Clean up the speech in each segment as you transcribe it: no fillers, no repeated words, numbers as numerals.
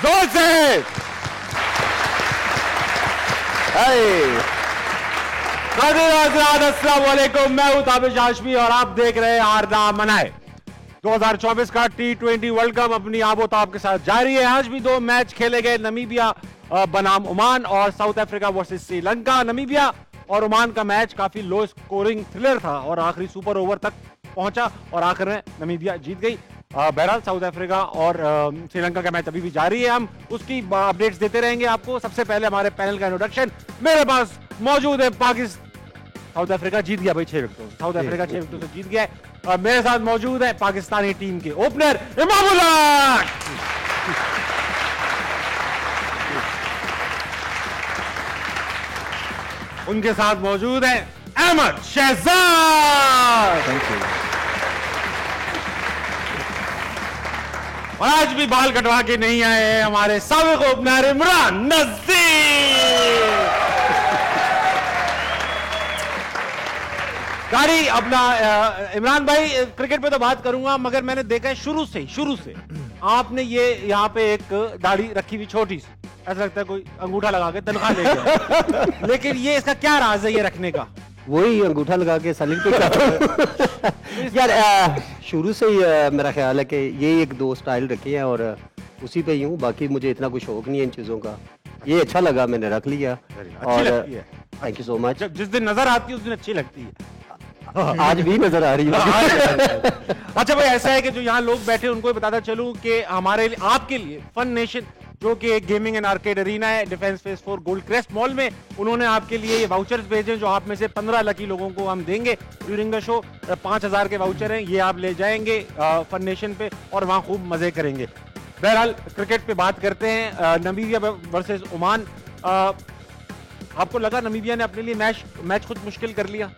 जोर से। अस्सलाम वालेकुम, मैं हूं ताबिश हाशमी और आप देख रहे हैं हारना मनाए। 2024 का T20 वर्ल्ड कप अपनी आबोताब के साथ जारी है। आज भी दो मैच खेले गए, नमीबिया बनाम ओमान और south Africa versus Sri Lanka. Namibia और ओमान का मैच काफी लो स्कोरिंग थ्रिलर था और आखिरी सुपर ओवर तक पहुंचा और आखिर में नमीबिया जीत गई। बहरहाल साउथ अफ्रीका और श्रीलंका का मैच अभी भी जारी है, हम उसकी अपडेट्स देते रहेंगे आपको। सबसे पहले हमारे पैनल का इंट्रोडक्शन मेरे पास मौजूद है। पाकिस्तान, साउथ अफ्रीका जीत गया भाई 6 विकेटों से, साउथ अफ्रीका 6 विकेटों से जीत गया है। मेरे साथ मौजूद है पाकिस्तानी टीम के ओपनर इमामुल्लाह, उनके साथ मौजूद है अहमद शहजाद। Thank you. और आज भी बाल कटवा के नहीं आए हैं हमारे साबिक ओपनर इमरान नज़ीर। गाड़ी अपना इमरान भाई, क्रिकेट पे तो बात करूंगा मगर मैंने देखा है शुरू से आपने ये यहाँ पे एक दाढ़ी रखी हुई छोटी सी, ऐसा लगता है कोई अंगूठा लगा के तनख्वाह ले गया। लेकिन ये इसका क्या राज है ये रखने का? वही अंगूठा लगा के सैलूट पे करता हूं। यार शुरू से ही मेरा ख्याल है कि ये एक दो स्टाइल रखे हैं और उसी पे ही हूँ। बाकी मुझे इतना कोई शौक नहीं है इन चीज़ों का। ये अच्छा लगा, मैंने रख लिया। और थैंक यू सो मच। जिस दिन नजर आती है उस दिन अच्छी लगती है। आज भी नजर आ रही है। अच्छा भाई, ऐसा है कि जो यहाँ लोग बैठे उनको बताता चलूं कि हमारे लिए, आपके लिए फन नेशन जो कि एक गेमिंग एंड आर्केड अरीना है defence face 4 gold crest mall में, उन्होंने आपके लिए ये वाउचर्स भेजे जो आप में से 15 लकी लोगों को हम देंगे ड्यूरिंग द शो। 5000 के वाउचर हैं, ये आप ले जाएंगे फन नेशन पे और वहां खूब मजे करेंगे। बहरहाल क्रिकेट पे बात करते हैं। नमीबिया वर्सेस ओमान, आपको लगा नमीबिया ने अपने लिए मैच खुद मुश्किल कर लिया?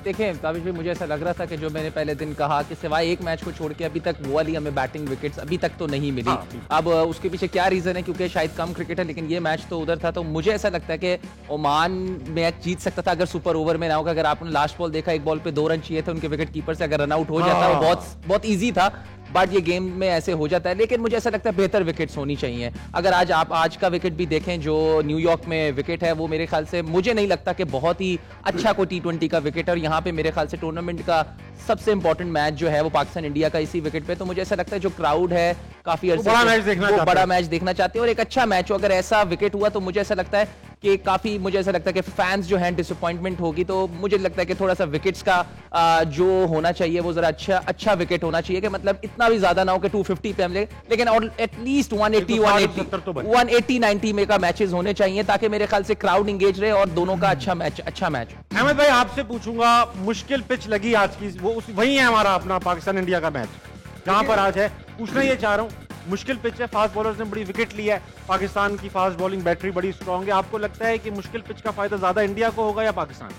देखें ताबिश भाई, मुझे ऐसा लग रहा था कि जो मैंने पहले दिन कहा कि सिवाय एक मैच को छोड़ के अभी तक वो वाली हमें बैटिंग विकेट्स अभी तक तो नहीं मिली। अब उसके पीछे क्या रीजन है, क्योंकि शायद कम क्रिकेट है, लेकिन ये मैच तो उधर था। तो मुझे ऐसा लगता है कि ओमान मैच जीत सकता था अगर सुपर ओवर में ना होगा। अगर आपने लास्ट बॉल देखा, एक बॉल पे 2 रन चाहिए थे उनके विकेट कीपर से, अगर रन आउट हो जाता वो बहुत ईजी था। बट ये गेम में ऐसे हो जाता है। लेकिन मुझे ऐसा लगता है बेहतर विकेट्स होनी चाहिए। अगर आज का विकेट भी देखें जो न्यूयॉर्क में विकेट है, वो मेरे ख्याल से मुझे नहीं लगता कि बहुत ही अच्छा कोई T20 का विकेट है। और यहाँ पे मेरे ख्याल से टूर्नामेंट का सबसे इंपॉर्टेंट मैच जो है वो पाकिस्तान इंडिया का इसी विकेट पे। तो मुझे ऐसा लगता है जो क्राउड है काफी अरसे बड़ा मैच देखना चाहते हैं और एक अच्छा मैच हो। अगर ऐसा विकेट हुआ तो मुझे ऐसा लगता है कि काफी, मुझे ऐसा लगता है कि फैंस जो हैं डिसअपॉइंटमेंट होगी। तो मुझे लगता है कि थोड़ा सा विकेट्स का जो होना चाहिए वो जरा अच्छा विकेट होना चाहिए, कि मतलब इतना भी ज्यादा ना हो कि 250 पे हम ले, लेकिन एटलीस्ट 180 90 में का मैचेस होने चाहिए ताकि मेरे ख्याल से क्राउड एंगेज रहे और दोनों का अच्छा मैच। अहमद भाई, आपसे पूछूंगा, मुश्किल पिच लगी आज की, वो वही है हमारा अपना पाकिस्तान इंडिया का मैच जहां पर आज है। पूछना ये चाह रहा हूं, मुश्किल पिच है, फास्ट बॉलर्स ने बड़ी विकेट ली है, पाकिस्तान की फास्ट बॉलिंग बैटरी बड़ी स्ट्रांग है। आपको लगता है कि मुश्किल पिच का फायदा ज्यादा इंडिया को होगा या पाकिस्तान?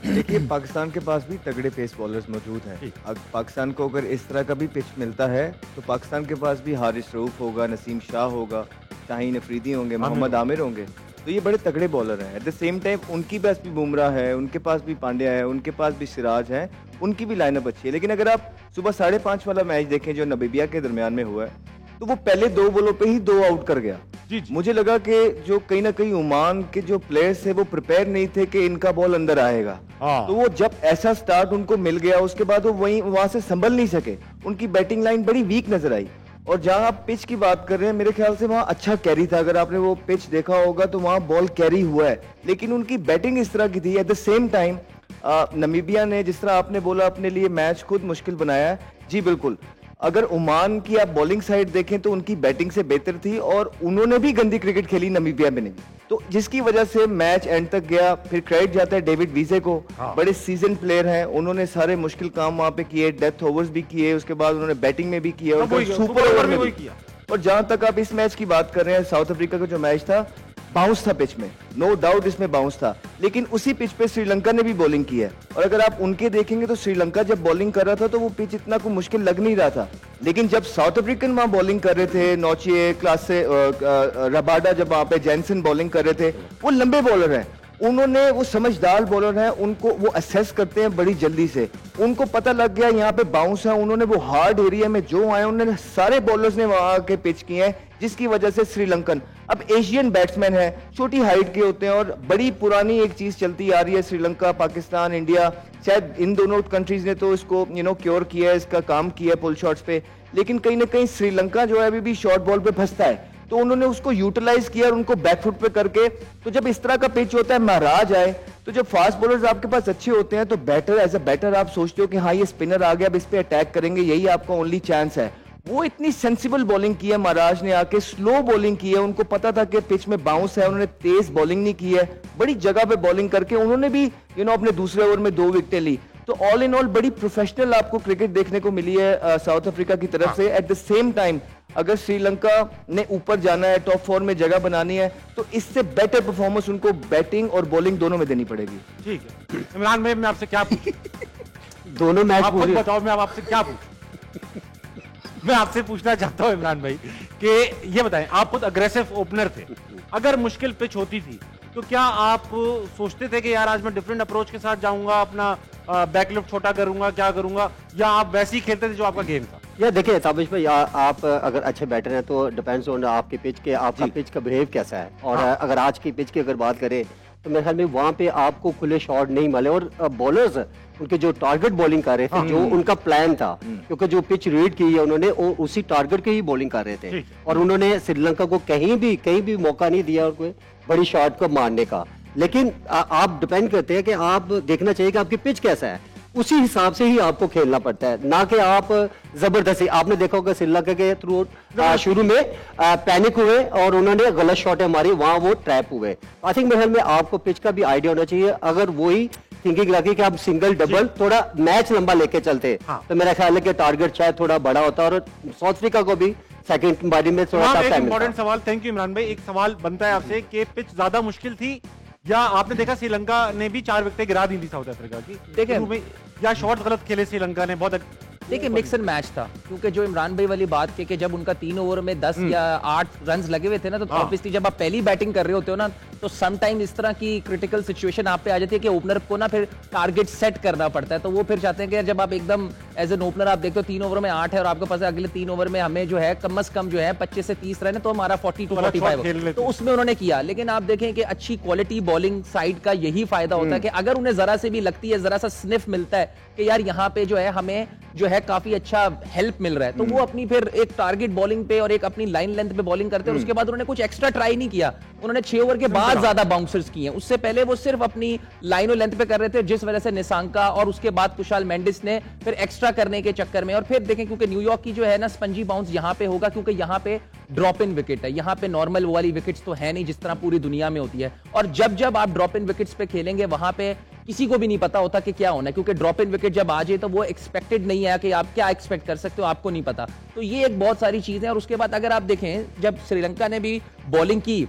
देखिए, पाकिस्तान के पास भी तगड़े पेस बॉलर्स मौजूद हैं। अब पाकिस्तान को अगर इस तरह का भी पिच मिलता है तो पाकिस्तान के पास भी हारिस रऊफ होगा, नसीम शाह होगा, शाहीन अफरीदी होंगे, मोहम्मद आमिर होंगे। तो ये बड़े तगड़े बॉलर हैं। एट द सेम टाइम उनके पास भी बुमराह है, उनके पास भी पांड्या है, उनके पास भी सिराज है, उनकी भी लाइनअप अच्छी है। लेकिन अगर आप सुबह 5:30 वाला मैच देखें जो नमीबिया के दरमियान में हुआ है, तो वो पहले 2 बॉलों पे ही 2 आउट कर गया। मुझे लगा कि जो कहीं ना कहीं ओमान के जो प्लेयर्स थे वो प्रिपेयर नहीं थे कि इनका बॉल अंदर आएगा। तो वो जब ऐसा स्टार्ट उनको मिल गया, उसके बाद वो वहां से संभल नहीं सके। उनकी बैटिंग लाइन बड़ी वीक नजर आई। और जहां आप पिच की बात कर रहे हैं, मेरे ख्याल से वहां अच्छा कैरी था। अगर आपने वो पिच देखा होगा तो वहां बॉल कैरी हुआ है, लेकिन उनकी बैटिंग इस तरह की थी। At the same time Namibia ने, जिस तरह आपने बोला, अपने लिए मैच खुद मुश्किल बनाया है। जी बिल्कुल, अगर ओमान की आप बॉलिंग साइड देखें तो उनकी बैटिंग से बेहतर थी और उन्होंने भी गंदी क्रिकेट खेली नमीबिया में नहीं, तो जिसकी वजह से मैच एंड तक गया। फिर क्रेडिट जाता है डेविड वीजे को, बड़े सीजन प्लेयर हैं, उन्होंने सारे मुश्किल काम वहां पे किए, डेथ ओवर्स भी किए, उसके बाद उन्होंने बैटिंग में भी किया और सुपर ओवर में भी किया। और जहां तक आप इस मैच की बात कर रहे हैं, साउथ अफ्रीका का जो मैच था, बाउंस था पिच में, नो डाउट इसमें बाउंस था, लेकिन उसी पिच पे श्रीलंका ने भी बॉलिंग की है। और अगर आप उनके देखेंगे तो श्रीलंका जब बॉलिंग कर रहा था तो वो पिच इतना कोई मुश्किल लग नहीं रहा था, लेकिन जब साउथ अफ्रीकन वहां बॉलिंग कर रहे थे, नौचिए, क्लासे, रबाडा, जब वहां पे जैनसन बॉलिंग कर रहे थे, वो लंबे बॉलर हैं, उन्होंने, वो समझदार बॉलर हैं, उनको वो असेस करते हैं बड़ी जल्दी से। उनको पता लग गया यहाँ पे बाउंस है, उन्होंने वो हार्ड एरिया में जो आए उन्होंने सारे बॉलर्स ने वहां आके पिच किए हैं, जिसकी वजह से श्रीलंकन अब एशियन बैट्समैन है, छोटी हाइट के होते हैं और बड़ी पुरानी एक चीज चलती आ रही है, श्रीलंका, पाकिस्तान, इंडिया, शायद इन दोनों कंट्रीज ने तो इसको क्योर किया है, इसका काम किया है पुल शॉट्स पे, लेकिन कहीं ना कहीं श्रीलंका जो है अभी भी शॉर्ट बॉल पे फंसता है, तो उन्होंने उसको यूटिलाइज किया और उनको बैकफुट पे करके, तो जब इस तरह का पिच होता है, महाराज आए, तो जब फास्ट बॉलर्स आपके पास अच्छे होते हैं तो बैटर, एज अ बैटर आप सोचते हो कि हाँ ये स्पिनर आ गया, अब इस पे अटैक करेंगे, यही आपका ओनली चांस है। वो इतनी सेंसिबल बॉलिंग की है महाराज ने, आके स्लो बॉलिंग की है, उनको पता था कि पिच में बाउंस है, उन्होंने तेज बॉलिंग नहीं की है, बड़ी जगह पे बॉलिंग करके उन्होंने भी अपने दूसरे ओवर में 2 विकेटें ली। तो ऑल इन ऑल बड़ी प्रोफेशनल आपको क्रिकेट देखने को मिली है साउथ अफ्रीका की तरफ से। एट द सेम टाइम अगर श्रीलंका ने ऊपर जाना है, टॉप 4 में जगह बनानी है, तो इससे बेटर परफॉर्मेंस उनको बैटिंग और बॉलिंग दोनों में देनी पड़ेगी। ठीक है इमरान भाई, मैं आपसे क्या पूछूं? दोनों मैच आप खुद बताओ, मैं आपसे क्या पूछूं? मैं आपसे पूछना चाहता हूं इमरान भाई कि ये बताएं, आप खुद अग्रेसिव ओपनर थे, अगर मुश्किल पिच होती थी तो क्या आप सोचते थे कि यार आज मैं डिफरेंट अप्रोच के साथ जाऊंगा, अपना बैकलिफ्ट छोटा करूंगा, क्या करूंगा, या आप वैसे ही खेलते थे जो आपका गेम था? यार देखिए ताबिश भाई, आप अगर अच्छे बैटर हैं तो डिपेंड्स ऑन आपके पिच के, आपका पिच का बिहेव कैसा है। और अगर आज की पिच की अगर बात करें तो मेरे ख्याल में वहाँ पे आपको खुले शॉट नहीं मिले, और बॉलर्स उनके जो टारगेट बॉलिंग कर रहे थे, जो उनका प्लान था, क्योंकि जो पिच रीड की है उन्होंने, उसी टारगेट की ही बॉलिंग कर रहे थे, और उन्होंने श्रीलंका को कहीं भी मौका नहीं दिया और कोई बड़ी शॉट को मारने का। लेकिन आप डिपेंड करते हैं कि आप देखना चाहिए कि आपकी पिच कैसा है, उसी हिसाब से ही आपको खेलना पड़ता है, ना कि आप जबरदस्ती। आपने देखा होगा श्रीलंका के थ्रू शुरू में पैनिक हुए और उन्होंने गलत शॉट मारी, वहां वो ट्रैप हुए। आई थिंक मेरे ख्याल में आपको पिच का भी आइडिया होना चाहिए। अगर वही थिंकिंग रखी कि आप सिंगल डबल थोड़ा मैच लंबा लेके चलते, तो मेरा ख्याल है कि टारगेट शायद थोड़ा बड़ा होता, और साउथ अफ्रीका को भी सेकंड बारी में थोड़ा एक इंपॉर्टेंट सवाल, थैंक यू इमरान भाई, एक सवाल बनता है आपसे कि पिच ज्यादा मुश्किल थी, या आपने देखा श्रीलंका ने भी 4 विकेटें गिरा दी थी साउथ अफ्रीका की, देखिए या शॉट गलत खेले श्रीलंका ने बहुत। देखिए मिक्स एंड मैच था, क्योंकि जो इमरान भाई वाली बात की कि जब उनका 3 ओवर में 10 या 8 रन लगे हुए थे ना, तो ऑब्वियसली जब आप पहली बैटिंग कर रहे होते हो ना, तो समटाइम इस तरह की क्रिटिकल सिचुएशन आप पे आ जाती है कि ओपनर को ना फिर टारगेट सेट करना पड़ता है। तो वो फिर चाहते हैं कि जब आप एकदम एज एन ओपनर आप देखते हो 3 ओवर में 8 है और आपके पास अगले 3 ओवर में हमें जो है कम से कम जो है 25 से 30 रन है, तो हमारा 40 to 45, तो उसमें उन्होंने किया। लेकिन आप देखें कि अच्छी क्वालिटी बॉलिंग साइड का यही फायदा होता है कि अगर उन्हें जरा से भी लगती है, जरा सा स्निफ मिलता है कि यार यहाँ पे जो है हमें जो है काफी अच्छा हेल्प मिल रहा है, तो वो अपनी फिर एक टारगेट बॉलिंग पे और एक अपनी लाइन लेंथ पे बॉलिंग करते हैं। उसके बाद उन्होंने कुछ एक्स्ट्रा ट्राई नहीं किया, उन्होंने 6 ओवर के बाद ज्यादा बाउंसर्स किए, उससे पहले वो सिर्फ अपनी लाइन और लेंथ पे कर रहे थे, जिस वजह से निसांका और उसके बाद कुशाल मेंडिस ने फिर एक्स्ट्रा करने के चक्कर में, और फिर देखें क्योंकि न्यूयॉर्क की जो है ना स्पंजी बाउंस यहाँ पे होगा, क्योंकि यहाँ पे ड्रॉप इन विकेट है, यहाँ पे नॉर्मल वाली विकेट्स तो है नहीं जिस तरह पूरी दुनिया में होती है। और जब आप ड्रॉप इन विकेट्स पे खेलेंगे वहां पे किसी को भी नहीं पता होता कि क्या होना है, क्योंकि ड्रॉप इन विकेट जब आ जाए तो वो एक्सपेक्टेड नहीं है कि आप क्या एक्सपेक्ट कर सकते हो, आपको नहीं पता। तो ये एक बहुत सारी चीजें। और उसके बाद अगर आप देखें जब श्रीलंका ने भी बॉलिंग की,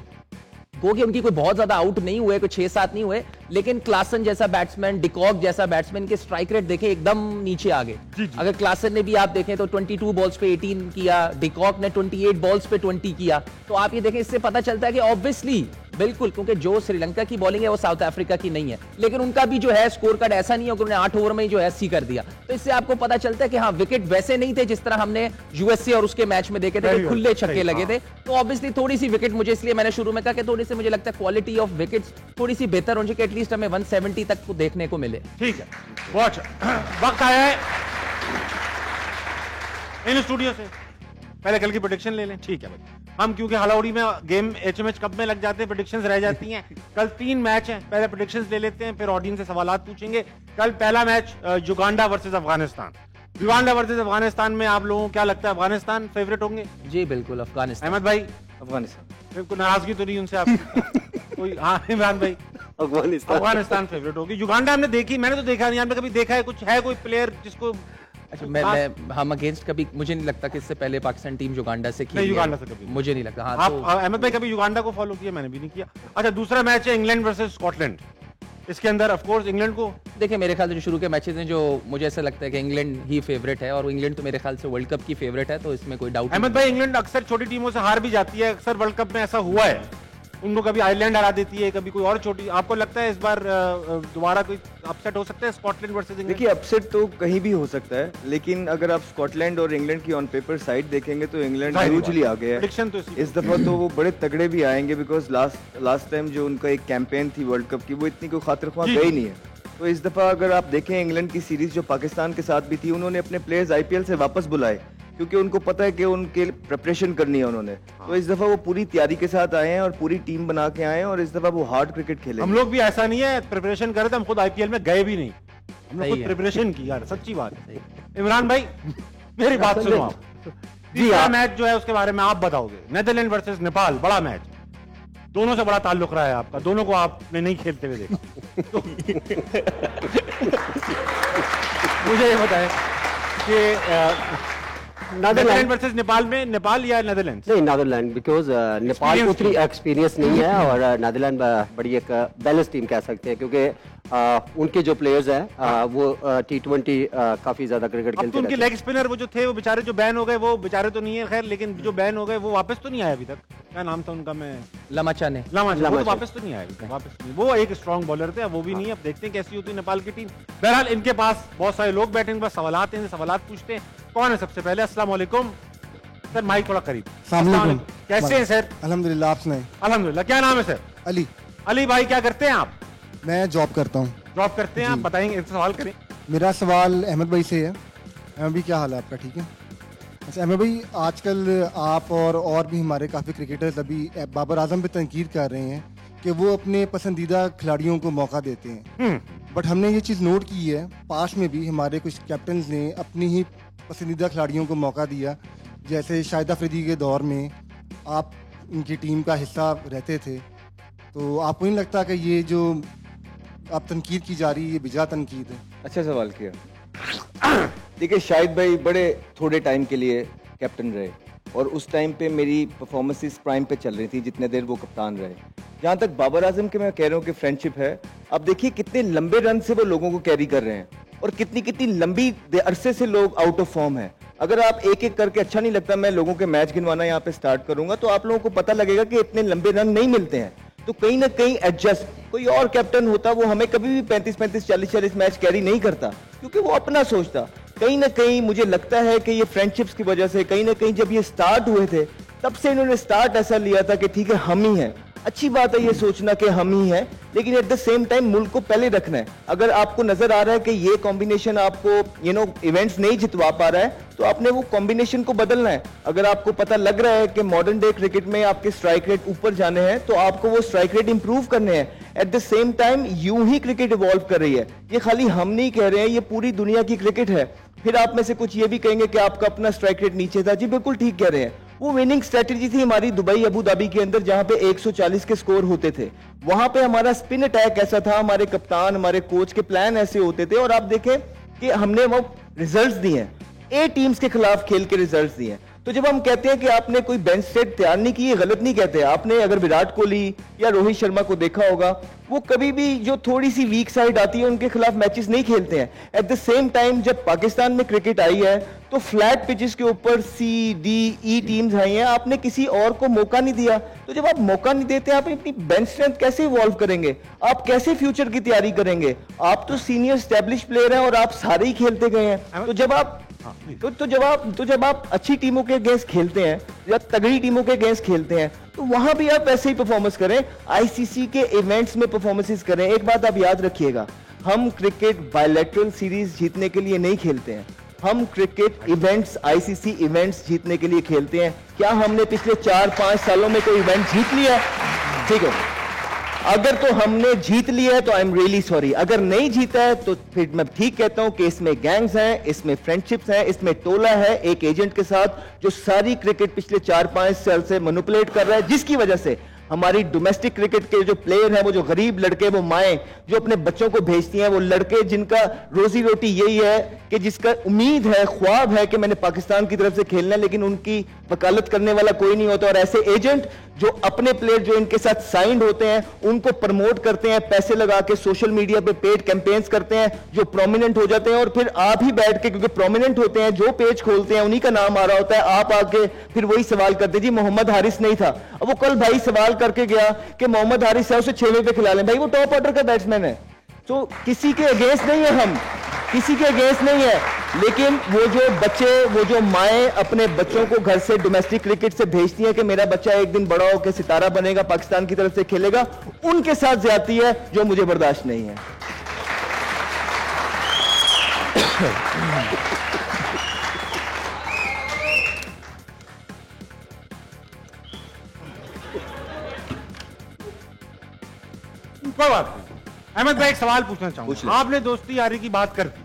क्योंकि उनकी कोई बहुत ज्यादा आउट नहीं हुए, कोई 6-7 नहीं हुए, लेकिन क्लासन जैसा बैट्समैन, डिकॉक जैसा बैट्समैन के स्ट्राइक रेट देखें एकदम नीचे आ गए। अगर क्लासन ने भी आप देखें तो 22 बॉल्स पे 18 किया, डिकॉक ने 28 बॉल्स पे 20 किया, तो आप ये देखें इससे पता चलता है कि ऑब्वियसली बिल्कुल, क्योंकि जो श्रीलंका की बॉलिंग है वो साउथ अफ्रीका की नहीं है, लेकिन उनका भी जो है स्कोर कार्ड ऐसा नहीं है कि उन्होंने 8 ओवर में ही जो है 80 कर दिया। तो इससे आपको पता चलता है कि हाँ विकेट वैसे नहीं थे जिस तरह हमने यूएसए और उसके मैच में देखे थे कि खुले छक्के लगे थे। तो ऑब्वियसली थोड़ी सी विकेट, मुझे इसलिए मैंने शुरू में कहा कि थोड़ी सी मुझे लगता है क्वालिटी ऑफ विकेट्स थोड़ी सी बेहतर होनी चाहिए कि एटलीस्ट हमें 170 तक को देखने को मिले। ठीक है, बहुत वक्त आया है इन स्टूडियो से पहले कल की प्रेडिक्शन ले लें। ठीक है भाई, हम क्योंकि हलाउड़ी में गेम एचएमएच कप में लग जाते हैं, प्रेडिक्शंस रह जाती हैं। कल 3 मैच हैं, पहले प्रेडिक्शंस ले लेते हैं, फिर ऑडियंस से सवालात पूछेंगे। कल पहला match Uganda versus Afghanistan. Uganda versus Afghanistan में आप लोगों को क्या लगता है, अफगानिस्तान फेवरेट होंगे? जी बिल्कुल, अफगानिस्तान। अहमद भाई? अफगानिस्तान। कोई नाराजगी तो नहीं उनसे आप? कोई? हाँ इमरान भाई? अफगानिस्तान फेवरेट होगी। युगांडा हमने देखी, मैंने तो देखा नहीं, आपने कभी देखा है कुछ, है कोई प्लेयर जिसको? अच्छा, हम अगेंस्ट कभी, मुझे नहीं लगता कि इससे पहले पाकिस्तान टीम युगांडा से खेली है। युगांडा से कभी मुझे नहीं लगता। हाँ, आप अहमद भाई कभी युगांडा को फॉलो किया? मैंने भी नहीं किया। अच्छा, दूसरा मैच है इंग्लैंड वर्सेस स्कॉटलैंड। इसके अंदर ऑफ कोर्स इंग्लैंड को, देखिए मेरे ख्याल से जो शुरू के मैचेस हैं, जो मुझे ऐसा लगता है कि इंग्लैंड ही फेवरेट है, और इंग्लैंड तो मेरे ख्याल से वर्ल्ड कप की फेवरेट है, तो इसमें कोई डाउट नहीं। अहमद भाई, इंग्लैंड अक्सर छोटी टीमों से हार भी जाती है, अक्सर वर्ल्ड कप में ऐसा हुआ है, उनको कभी आयरलैंड हरा देती है, कभी कोई और छोटी। आपको लगता है इस बार दोबारा कोई अपसेट हो सकता है स्कॉटलैंड वर्सेस इंग्लैंड? देखिए अपसेट तो कहीं भी हो सकता है, लेकिन अगर आप स्कॉटलैंड और इंग्लैंड की ऑन पेपर साइड देखेंगे तो इंग्लैंड ह्यूजली आगे है। प्रेडिक्शन तो इस दफा तो वो बड़े तगड़े भी आएंगे, बिकॉज लास्ट टाइम जो उनका एक कैंपेन थी वर्ल्ड कप की, वो इतनी कोई खातिर ख्वाह गई नहीं है। तो इस दफा अगर आप देखें इंग्लैंड की सीरीज जो पाकिस्तान के साथ भी थी, उन्होंने अपने प्लेयर्स आईपीएल से वापस बुलाए क्योंकि उनको पता है कि उनके प्रिपरेशन करनी है उन्होंने। तो इस दफा वो पूरी तैयारी के साथ आए हैं और पूरी टीम बना के आए हैं और इस दफा वो हार्ड क्रिकेट खेले। हम लोग भी ऐसा नहीं है प्रिपरेशन कर रहे थे, हम खुद आईपीएल में गए भी नहीं, हमने खुद प्रिपरेशन की यार, सच्ची बात है। इमरान भाई मेरी बात सुनो आप, तीसरा मैच जो है उसके बारे में आप बताओगे। नेदरलैंड वर्सेस नेपाल, बड़ा मैच, दोनों से बड़ा ताल्लुक रहा है आपका, दोनों को आपने नहीं खेलते हुए देखा। तो मुझे ये बताएं कि नेदरलैंड वर्सेस नेपाल में, नेपाल या नेदरलैंड? नहीं, नेदरलैंड, बिकॉज नेपाल को उतनी एक्सपीरियंस नहीं है और नेदरलैंड बड़ी एक बैलेंस टीम कह सकते हैं क्योंकि उनके जो प्लेयर्स हैं वो T20 काफी ज्यादा क्रिकेट खेलते हैं। अब तो उनके लेग स्पिनर वो जो थे, वो बेचारे जो बैन हो गए, वो बेचारे तो नहीं है खैर, लेकिन जो बैन हो गए वो वापस तो नहीं आया अभी तक। क्या नाम था उनका? मैं लमाचाने, वो तो वापस तो नहीं आया, वापस नहीं। वो एक स्ट्रॉन्ग बॉलर थे, वो भी नहीं। अब देखते हैं कैसी होती है नेपाल की टीम। बहरहाल इनके पास बहुत सारे लोग बैठे, इनके पास सवालात हैं, सवालात पूछते हैं। कौन है सबसे पहले? अस्सलाम वालेकुम सर, माइक थोड़ा करीब। कैसे हैं सर? अल्हम्दुलिल्लाह, आप सुनाएं? अल्हम्दुलिल्लाह। क्या नाम है सर? अली। अली भाई क्या करते हैं आप? मैं जॉब करता हूँ। जॉब करते हैं आप, बताएंगे, एक सवाल करें। मेरा सवाल अहमद भाई से है। अहमद भाई क्या हाल है आपका? ठीक है। अच्छा अहमद भाई, आजकल आप और भी हमारे काफ़ी क्रिकेटर्स अभी बाबर आजम पे तनकीद कर रहे हैं कि वो अपने पसंदीदा खिलाड़ियों को मौका देते हैं, बट हमने ये चीज़ नोट की है, पास में भी हमारे कुछ कैप्टन ने अपनी ही पसंदीदा खिलाड़ियों को मौका दिया। जैसे शाहिद अफरीदी के दौर में आप उनकी टीम का हिस्सा रहते थे, तो आपको नहीं लगता कि ये जो आप तनकीद की जा रही है ये बिजा तनकीद है? अच्छा सवाल किया। देखिए शाहिद भाई बड़े थोड़े टाइम के लिए कैप्टन रहे और उस टाइम पे मेरी परफॉर्मेंसेस प्राइम पे चल रही थी जितने देर वो कप्तान रहे। जहाँ तक बाबर आजम के मैं कह रहा हूँ कि फ्रेंडशिप है, अब देखिए कितने लंबे रन से वो लोगों को कैरी कर रहे हैं और कितनी कितनी लंबी अरसे से लोग आउट ऑफ फॉर्म है। अगर आप एक एक करके, अच्छा नहीं लगता मैं लोगों के मैच गिनवाना यहाँ पे स्टार्ट करूंगा, तो आप लोगों को पता लगेगा कि इतने लंबे रन नहीं मिलते हैं। तो कहीं ना कहीं एडजस्ट, कोई और कैप्टन होता वो हमें कभी भी 35-35, 40-40 मैच कैरी नहीं करता, क्योंकि वो अपना सोचता। कहीं ना कहीं मुझे लगता है कि ये फ्रेंडशिप्स की वजह से, कहीं ना कहीं जब ये स्टार्ट हुए थे तब से इन्होंने स्टार्ट ऐसा लिया था कि ठीक है हम ही हैं। अच्छी बात है ये सोचना कि हम ही हैं, लेकिन एट द सेम टाइम मुल्क को पहले रखना है। अगर आपको नजर आ रहा है कि ये कॉम्बिनेशन आपको इवेंट्स नहीं जितवा पा रहा है, तो आपने वो कॉम्बिनेशन को बदलना है। अगर आपको पता लग रहा है कि मॉडर्न डे क्रिकेट में आपके स्ट्राइक रेट ऊपर जाने हैं, तो आपको वो स्ट्राइक रेट इंप्रूव करने हैं। एट द सेम टाइम यूं ही क्रिकेट इवॉल्व कर रही है, ये खाली हम नहीं कह रहे हैं, ये पूरी दुनिया की क्रिकेट है। फिर आप में से कुछ ये भी कहेंगे कि आपका अपना स्ट्राइक रेट नीचे था, जी बिल्कुल ठीक कह रहे हैं। वो विनिंग स्ट्रेटजी थी हमारी दुबई अबू धाबी के अंदर, जहां पे 140 के स्कोर होते थे। वहां पे हमारा स्पिन अटैक ऐसा था, हमारे कप्तान हमारे कोच के प्लान ऐसे होते थे, और आप देखें कि हमने वो रिजल्ट्स दिए हैं, ए टीम्स के खिलाफ खेल के रिजल्ट्स दिए हैं। तो जब हम कहते हैं कि आपने कोई बेंच सेट तैयार नहीं की, ये गलत नहीं कहते। आपने अगर विराट कोहली या रोहित शर्मा को देखा होगा, वो कभी भी जो थोड़ी सी वीक साइड आती है उनके खिलाफ मैचेस नहीं खेलते हैं। एट द सेम टाइम जब पाकिस्तान में क्रिकेट आई है तो फ्लैट पिचेस के ऊपर C-D-E टीम्स आई हैं, आपने किसी और को मौका नहीं दिया। तो जब आप मौका नहीं देते, आप अपनी बेंच स्ट्रेंथ कैसे इवॉल्व करेंगे? आप कैसे फ्यूचर की तैयारी करेंगे? आप तो सीनियर स्टैब्लिश प्लेयर हैं और आप सारे ही खेलते गए हैं। तो जब आप जब आप अच्छी टीमों के अगेंस्ट खेलते हैं या तगड़ी टीमों के अगेंस्ट खेलते हैं, तो वहां भी आप वैसे ही परफॉर्मेंस करें, आईसीसी के इवेंट्स में परफॉर्मेंसेस करें। एक बात आप याद रखिएगा, हम क्रिकेट बायलैटरल सीरीज जीतने के लिए नहीं खेलते हैं, हम क्रिकेट इवेंट्स, आईसीसी इवेंट्स जीतने के लिए खेलते हैं। क्या हमने पिछले 4-5 सालों में कोई इवेंट जीत लिया? ठीक है, अगर तो हमने जीत लिया है तो आई एम रियली सॉरी। अगर नहीं जीता है तो फिर मैं ठीक कहता हूं कि इसमें गैंग्स हैं, इसमें फ्रेंडशिप्स हैं, इसमें टोला है एक एजेंट के साथ जो सारी क्रिकेट पिछले 4-5 साल से मैनिपुलेट कर रहा है, जिसकी वजह से हमारी डोमेस्टिक क्रिकेट के जो प्लेयर हैं, वो जो गरीब लड़के, वो माएं जो अपने बच्चों को भेजती हैं, वो लड़के जिनका रोजी रोटी यही है कि जिसका उम्मीद है, ख्वाब है कि मैंने पाकिस्तान की तरफ से खेलना है, लेकिन उनकी वकालत करने वाला कोई नहीं होता। और ऐसे एजेंट जो अपने प्लेयर जो इनके साथ साइंड होते हैं उनको प्रमोट करते हैं, पैसे लगा के सोशल मीडिया पे पेड कैंपेन्स करते हैं, जो प्रोमिनेंट हो जाते हैं, और फिर आप ही बैठ के, क्योंकि प्रोमिनेंट होते हैं, जो पेज खोलते हैं उन्हीं का नाम आ रहा होता है, आप आके फिर वही सवाल करते, जी मोहम्मद हारिस नहीं था। अब वो कल भाई सवाल करके गया कि मोहम्मद हारिस है उसे 6वें पे खिला लें, भाई वो टॉप ऑर्डर का बैट्समैन है। तो किसी के अगेंस्ट नहीं है, हम किसी के अगेंस्ट नहीं है, लेकिन वो जो बच्चे, वो जो माएँ अपने बच्चों को घर से डोमेस्टिक क्रिकेट से भेजती हैं कि मेरा बच्चा एक दिन बड़ा होकर सितारा बनेगा, पाकिस्तान की तरफ से खेलेगा, उनके साथ ज्यादती है जो मुझे बर्दाश्त नहीं है। कोई बात नहीं। अहमद भाई एक सवाल पूछना चाहूंगा, आपने दोस्ती यारी की बात कर दी,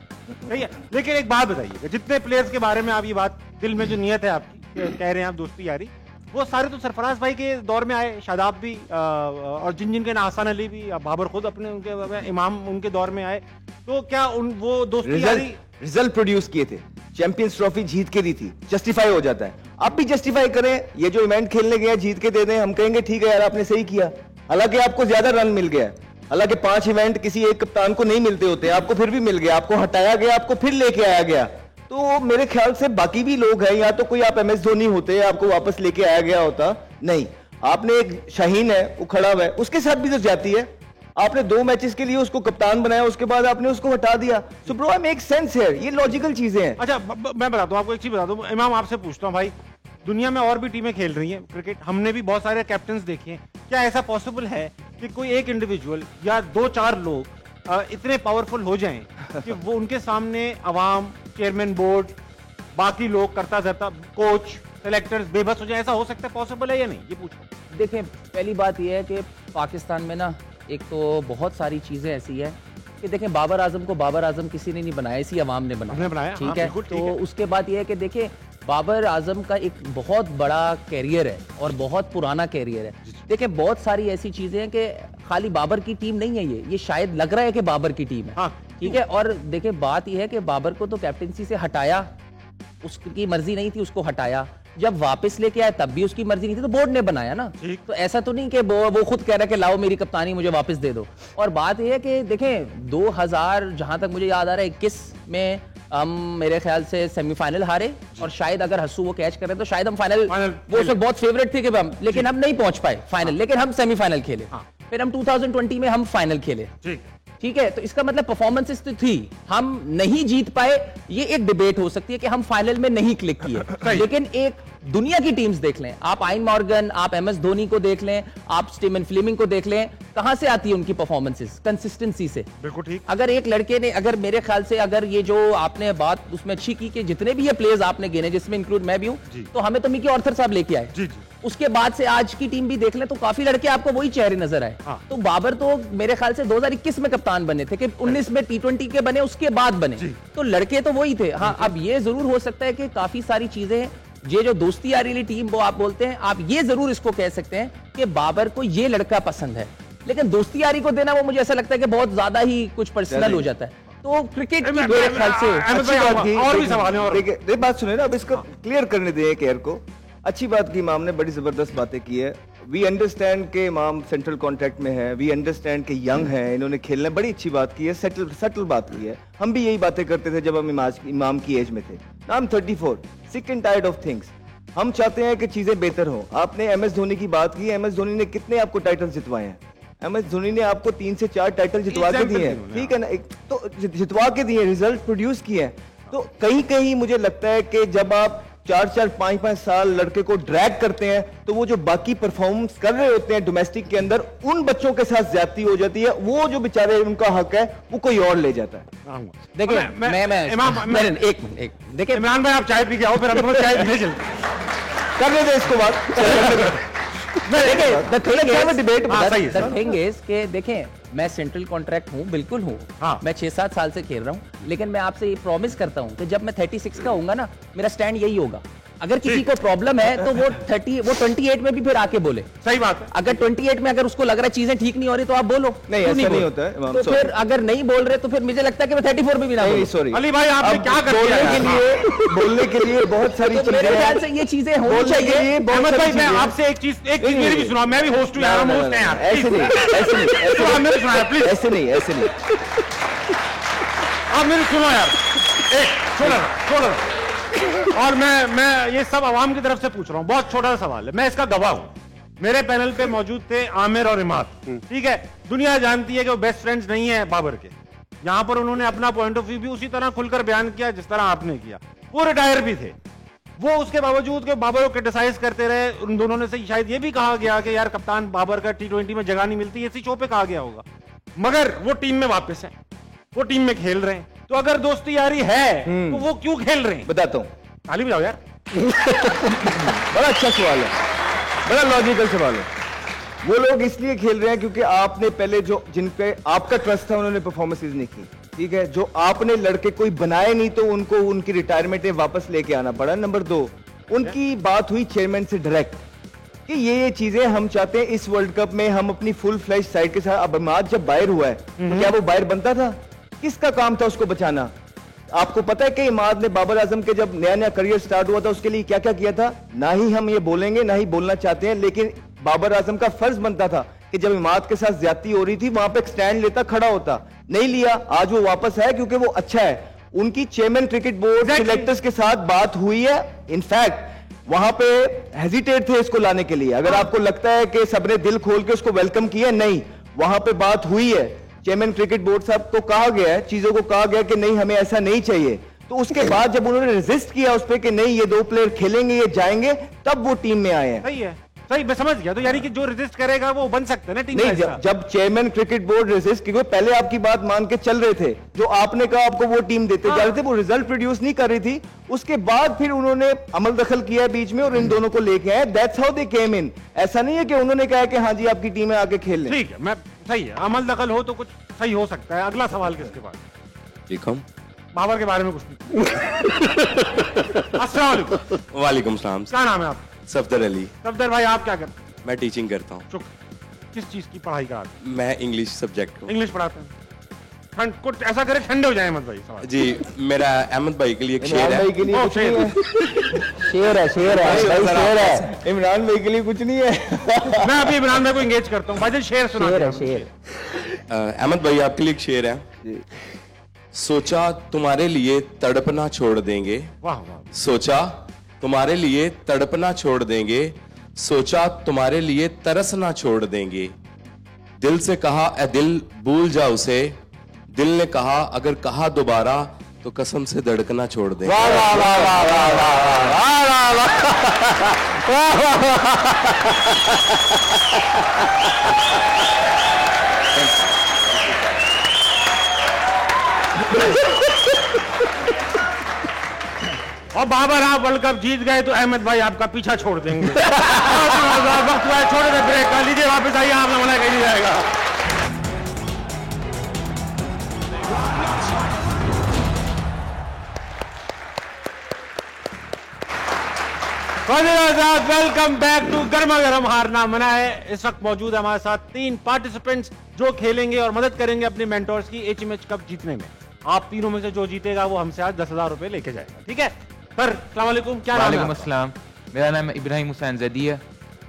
सही है, लेकिन एक बात बताइएगा, जितने प्लेयर्स के बारे में आप ये बात दिल में जो नियत है आपकी कह रहे हैं आप दोस्ती यारी, वो सारे तो सरफराज भाई के दौर में आए, शादाब भी और जिन के आसान अली भी, बाबर खुद अपने उनके इमाम उनके दौर में आए, तो क्या वो दोस्ती यारी रिजल्ट प्रोड्यूस किए थे, चैंपियंस ट्रॉफी जीत के दी थी, जस्टिफाई हो जाता है। आप भी जस्टिफाई करें, ये जो इवेंट खेलने गया जीत के दे दें, हम कहेंगे ठीक है यार आपने सही किया, हालांकि आपको ज्यादा रन मिल गया, हालांकि 5 इवेंट किसी एक कप्तान को नहीं मिलते होते, आपको फिर भी मिल गया, आपको हटाया गया, आपको फिर लेके आया गया। तो मेरे ख्याल से बाकी भी लोग हैं, या तो कोई आप MS धोनी होते, आपको वापस लेके आया गया होता, नहीं, आपने एक शाहीन है वो खड़ा हुआ है, उसके साथ भी तो जाती है, आपने 2 मैचेस के लिए उसको कप्तान बनाया, उसके बाद आपने उसको हटा दिया। So bro I make sense here, ये लॉजिकल चीजें हैं। अच्छा मैं बताता हूँ आपको एक चीज बता दूं, इमाम आपसे पूछता हूँ भाई, दुनिया में और भी टीमें खेल रही हैं क्रिकेट, हमने भी बहुत सारे कैप्टन्स देखे हैं, क्या ऐसा पॉसिबल है कि कोई एक इंडिविजुअल या 2-4 लोग इतने पावरफुल हो जाएं कि वो उनके सामने अवाम, चेयरमैन बोर्ड, बाकी लोग, करता धरता, कोच, सेलेक्टर्स बेबस हो जाए, ऐसा हो सकता है, पॉसिबल है या नहीं, ये पूछो। देखें, पहली बात यह है कि पाकिस्तान में ना एक तो बहुत सारी चीज़ें ऐसी है कि देखें, बाबर आजम को बाबर आजम किसी ने नहीं बनाया, इसी अवाम ने बनाया, ठीक है। तो उसके बाद यह है कि देखें, बाबर आजम का एक बहुत बड़ा कैरियर है और बहुत पुराना कैरियर है। देखें, बहुत सारी ऐसी चीज़ें हैं कि खाली बाबर की टीम नहीं है, ये शायद लग रहा है कि बाबर की टीम है, ठीक है। और देखें, बात यह है कि बाबर को तो कैप्टनसी से हटाया, उसकी मर्जी नहीं थी, उसको हटाया, जब वापस लेके आया तब भी उसकी मर्जी नहीं थी, तो बोर्ड ने बनाया ना, तो ऐसा तो नहीं कि वो खुद कह रहा है कि लाओ मेरी कप्तानी मुझे वापस दे दो। और बात यह है कि देखें, 2000 जहां तक मुझे याद आ रहा है 21 में हम मेरे ख्याल से सेमीफाइनल हारे, और शायद अगर हस्सू वो कैच कर रहे तो शायद हम फाइनल, वो उसमें बहुत फेवरेट थे कि हम, लेकिन हम नहीं पहुंच पाए फाइनल, लेकिन हम सेमीफाइनल खेले, फिर हम 2020 में हम फाइनल खेले, ठीक है। तो इसका मतलब परफॉर्मेंसेस तो थी, हम नहीं जीत पाए, ये एक डिबेट हो सकती है कि हम फाइनल में नहीं क्लिक किए, लेकिन एक दुनिया की टीम्स देख लें, आप आइन मॉर्गन, आप MS धोनी को देख लें, आप स्टीवन फ्लेमिंग को देख लें, कहां से आती है उनकी परफॉर्मेंसेस, कंसिस्टेंसी से। बिल्कुल ठीक। अगर एक लड़के ने, अगर मेरे ख्याल से अगर ये जो आपने बात उसमें अच्छी की कि जितने भी ये प्लेयर्स आपने गिने, जिसमें इंक्लूड मैं भी हूं, तो हमें तो मिकी ऑर्थर साहब लेके आए, उसके बाद से आज की टीम भी देख लें तो काफी लड़के आपको वही चेहरे नजर आए। तो बाबर तो मेरे ख्याल से 2021 में कप्तान बने थे, कि 19 में T20 के बने, उसके बाद बने, तो लड़के तो वही थे। हाँ, अब ये जरूर हो सकता है कि काफी सारी चीजें, ये जो दोस्ती यारी वाली टीम वो आप बोलते हैं, आप ये जरूर इसको कह सकते हैं कि बाबर को ये लड़का पसंद है, लेकिन दोस्ती यारी को देना वो मुझे ऐसा लगता है कि बहुत ज्यादा ही कुछ पर्सनल हो जाता है। तो क्रिकेट की मेरे ख्याल से अच्छी बात की, और भी सवाल है, और देखिए बात सुने ना, अब इसको क्लियर करने दें एक एयर को। अच्छी बात की, इमाम ने बड़ी जबरदस्त बातें की है। वी अंडरस्टैंड के इमाम सेंट्रल कॉन्ट्रैक्ट में है, वी अंडरस्टैंड के यंग है, इन्होंने खेलना, बड़ी अच्छी बात की है, सटल बात की है। हम भी यही बातें करते थे जब हम इमाम की एज में थे। Now I am 34, sick and tired of things. हम चाहते हैं कि चीजें बेहतर हो। आपने MS धोनी की बात की, MS धोनी ने कितने आपको टाइटल जितवाए हैं? MS धोनी ने आपको 3 से 4 टाइटल जितवा के दिए हैं, ठीक है ना, तो जितवा के दिए, रिजल्ट प्रोड्यूस किए हैं। तो कहीं कहीं मुझे लगता है कि जब आप 4-4, 5-5 साल लड़के को ड्रैग करते हैं, तो वो जो बाकी परफॉर्मेंस कर रहे होते हैं डोमेस्टिक के अंदर, उन बच्चों के साथ ज्यादती हो जाती है, वो जो बेचारे उनका हक है वो कोई और ले जाता है। देखिए, एक मिनट, देखिए इमरान भाई, आप चाय पी के आओ, फिर हम चाय पीने चलते करने दे इसको बात। देखें, मैं सेंट्रल कॉन्ट्रैक्ट हूँ, बिल्कुल हूँ, मैं 6-7 साल से खेल रहा हूँ, लेकिन मैं आपसे ये प्रॉमिस करता हूँ कि जब मैं 36 का होऊंगा ना, मेरा स्टैंड यही होगा। अगर किसी को प्रॉब्लम है तो वो 28 में भी फिर आके बोले। सही बात है। अगर 28 में अगर उसको लग रहा है चीजें ठीक नहीं हो रही तो आप बोलो। नहीं, ऐसा नहीं होता है। तो फिर अगर नहीं बोल रहे तो फिर मुझे लगता है कि मैं 34 में भी ना बोलूं। सॉरी अली भाई, आपने क्या कर दिया के लिए, बोलने के लिए बहुत सारी चीजें, मेरे ख्याल से ये चीजें होनी चाहिए। अहमद भाई, मैं आपसे एक चीज मेरी भी सुनाओ, मैं भी होस्ट हूं यार, हम होस्ट हैं यार। ऐसे नहीं, ऐसे नहीं, मेरी सुनाया प्लीज, ऐसे नहीं, ऐसे नहीं, आप मेरी सुनो यार, एक छोड़ो। और मैं ये सब आवाम की तरफ से पूछ रहा हूँ, बहुत छोटा सा सवाल है, मैं इसका गवाह हूँ। मेरे पैनल पे मौजूद थे आमिर और इमाद, ठीक है। दुनिया जानती है कि वो बेस्ट फ्रेंड्स नहीं है बाबर के। यहां पर उन्होंने अपना पॉइंट ऑफ व्यू भी उसी तरह खुलकर बयान किया जिस तरह आपने किया। वो रिटायर भी थे, वो उसके बावजूद के बाबर को क्रिटिसाइज करते रहे। उन दोनों ने से शायद ये भी कहा गया कि यार कप्तान बाबर का T20 में जगह नहीं मिलती, इसी शो पे कहा गया होगा, मगर वो टीम में वापस है, वो टीम में खेल रहे हैं। तो अगर दोस्ती यारी है तो वो क्यों खेल रहे हैं? बताता हूँ। ताली बजाओ यार। बड़ा अच्छा सवाल है, बड़ा लॉजिकल सवाल है। वो लोग इसलिए खेल रहे हैं क्योंकि आपने पहले जो जिन पे आपका ट्रस्ट था उन्होंने परफॉर्मेंसेज नहीं की, ठीक है। जो आपने लड़के कोई बनाए नहीं तो उनको उनकी रिटायरमेंट वापस लेके आना पड़ा। नंबर 2, उनकी बात हुई चेयरमैन से डायरेक्ट कि ये चीजें हम चाहते हैं इस वर्ल्ड कप में हम अपनी फुल फ्लैश साइड के साथ। अब इमाद जब बाहर हुआ है तो क्या वो बाहर बनता था? किसका काम था उसको बचाना? आपको पता है कि इमाद ने बाबर आजम के जब नया नया करियर स्टार्ट हुआ था उसके लिए क्या क्या किया था? ना ही हम ये बोलेंगे ना ही बोलना चाहते हैं, लेकिन बाबर आजम का फर्ज बनता था कि जब इमाद के साथ ज्यादती हो रही थी वहां पे स्टैंड लेता, खड़ा होता। नहीं लिया। आज वो वापस है क्योंकि वो अच्छा है। उनकी चेयरमैन क्रिकेट बोर्ड सिलेक्टर्स के साथ बात हुई है। इनफैक्ट वहां पे हेजिटेट थे इसको लाने के लिए। अगर आपको लगता है कि सबने दिल खोल के उसको वेलकम किया, नहीं, वहां पे बात हुई है। चेयरमैन क्रिकेट बोर्ड साहब को कहा गया है, चीजों को कहा गया कि नहीं हमें ऐसा नहीं चाहिए। तो उसके बाद जब उन्होंने रेजिस्ट किया उस पर कि नहीं ये 2 प्लेयर खेलेंगे, ये जाएंगे, तब वो टीम में आए हैं। सही है, सही, मैं समझ गया। तो यानी कि जो रेजिस्ट करेगा वो बन सकता है ना टीम नहीं, में। जब चेयरमैन क्रिकेट बोर्ड रेजिस्ट, क्योंकि पहले आपकी बात मान के चल रहे थे, जो आपने कहा आपको वो टीम देते जा रहे थे, वो रिजल्ट प्रोड्यूस नहीं कर रही थी। उसके बाद फिर उन्होंने अमल दखल किया बीच में और इन दोनों को लेके आए। दैट्स हाउ दे केम इन। ऐसा नहीं है कि उन्होंने कहा कि हाँ जी आपकी टीम में आके खेल लें। ठीक है, मैं सही है, अमल दखल हो तो कुछ सही हो सकता है। अगला सवाल किसके पास? ठीक हूँ। बाबर के बारे में कुछ नहीं। अस्सलाम वालेकुम। वालेकुम सलाम। क्या नाम है आप? सफदर अली। सफदर भाई, आप क्या करते हैं? मैं टीचिंग करता हूँ। शुक्र। किस चीज की पढ़ाई का? मैं इंग्लिश सब्जेक्ट को। इंग्लिश पढ़ाते हैं। ठंड कुछ ऐसा करे ठंडे हो जाए अहमद भाई। सवाल जी, मेरा अहमद भाई के लिए एक शेर है। भाई के लिए कुछ नहीं है। शेर है, शेर है, भाई शेर है। इमरान भाई के लिए कुछ नहीं है। मैं अभी इमरान भाई को एंगेज करता हूँ। भाई शेर सुना। शेर है, शेर। अहमद भाई आपके लिए एक शेर है। सोचा तुम्हारे लिए तड़पना छोड़ देंगे। वाह वाह। सोचा तुम्हारे लिए तड़पना छोड़ देंगे, सोचा तुम्हारे लिए तरसना छोड़ देंगे। दिल से कहा ए दिल भूल जा उसे, दिल ने कहा अगर कहा दोबारा तो कसम से धड़कना छोड़ देंगे। वाह वाह वाह वाह वाह वाह वाह वाह वाह। और बाबर आप वर्ल्ड कप जीत गए तो अहमद भाई आपका पीछा छोड़ देंगे। वक्त हुआ है, छोड़ दे ब्रेक कर लीजिए, वापस आइए, आपने मना कहीं नहीं जाएगा। वेलकम बैक टू गर्मा गर्म हारना मना है। इस वक्त मौजूद है हमारे साथ 3 पार्टिसिपेंट्स जो खेलेंगे और मदद करेंगे अपने मेंटोर्स की HMH कप जीतने में। आप तीनों में से जो जीतेगा वो हमसे आज 10,000 रुपए लेके जाएगा, ठीक है? सर अस्सलाम वालेकुम, क्या नाम है? वालेकुम अस्सलाम। मेरा नाम इब्राहिम हुसैन जदी है।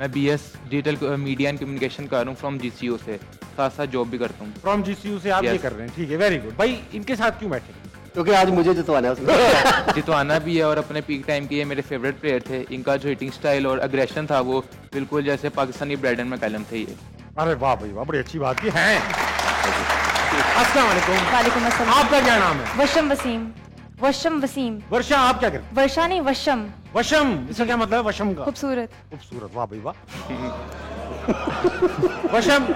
मैं BS digital media and communication कर रहा हूँ फ्रॉम GCU से, साथ साथ जॉब भी करता हूँ। फ्रॉम GCU से आप ये कर रहे हैं, ठीक है, वेरी गुड। भाई इनके साथ क्यों बैठे? क्योंकि आज मुझे जितवाना है उसने। जितवाना भी है और अपने पीक टाइम के ये मेरे फेवरेट प्लेयर थे। इनका जो हिटिंग स्टाइल और अग्रेशन था वो बिल्कुल जैसे पाकिस्तानी ब्राइडन में कलम थे ये। अरे वाह भाई वाह, बड़ी अच्छी बात की है। अस्सलाम वालेकुम। वालेकुम अस्सलाम। आपका क्या नाम है? वशम वसीम। वशम वसीम। वर्षा, आप क्या करते? वर्षा नहीं, वशम। वशम, इसका क्या मतलब है वशम का? खूबसूरत। खूबसूरत, वाह भाई वाह। वशम,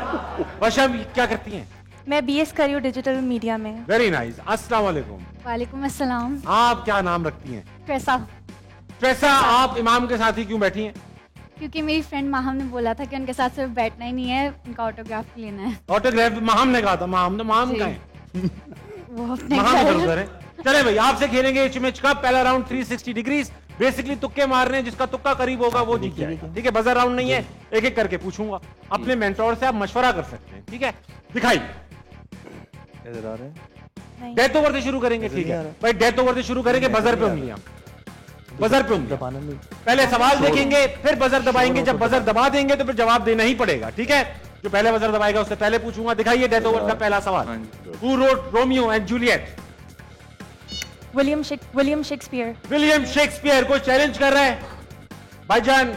वशम क्या करती हैं? मैं BS कर रही हूँ डिजिटल मीडिया में। Very nice. अस्सलाम वालेकुम। वालेकुम अस्सलाम। आप क्या नाम रखती हैं? कैसा? कैसा? आप इमाम के साथ ही क्यों बैठी हैं? क्योंकि मेरी फ्रेंड माहम ने बोला था कि उनके साथ सिर्फ बैठना ही नहीं है, उनका ऑटोग्राफ लेना है। ऑटोग्राफ माहम ने कहा था। माहम का है? वो अपने माहम घर- इधर उधर है। चले भाई, आपसे खेलेंगे HMH का पहला राउंड 360 डिग्रीज। बेसिकली तुक्के मारने हैं, जिसका तुक्का करीब होगा वो जीत जाएगा, ठीक है? बजर राउंड नहीं है, एक एक करके पूछूंगा। अपने मेंटोर से आप मशवरा कर सकते हैं, ठीक है? दिखाई नहीं। डेथ ओवर से शुरू करेंगे, ठीक है भाई? डेथ ओवर से शुरू करेंगे, बजर पे उंगलियां, बजर पे उंगलियां। पहले सवाल देखेंगे, फिर बजर दबाएंगे। जब बजर दबा देंगे तो फिर जवाब देना ही पड़ेगा, ठीक है? जो पहले बजर दबाएगा उससे पहले पूछूंगा। दिखाइए डेथ ओवर का पहला सवाल। Who wrote Romeo and Juliet? William Shakespeare. William Shakespeare को चैलेंज कर रहे हैं भाईजान।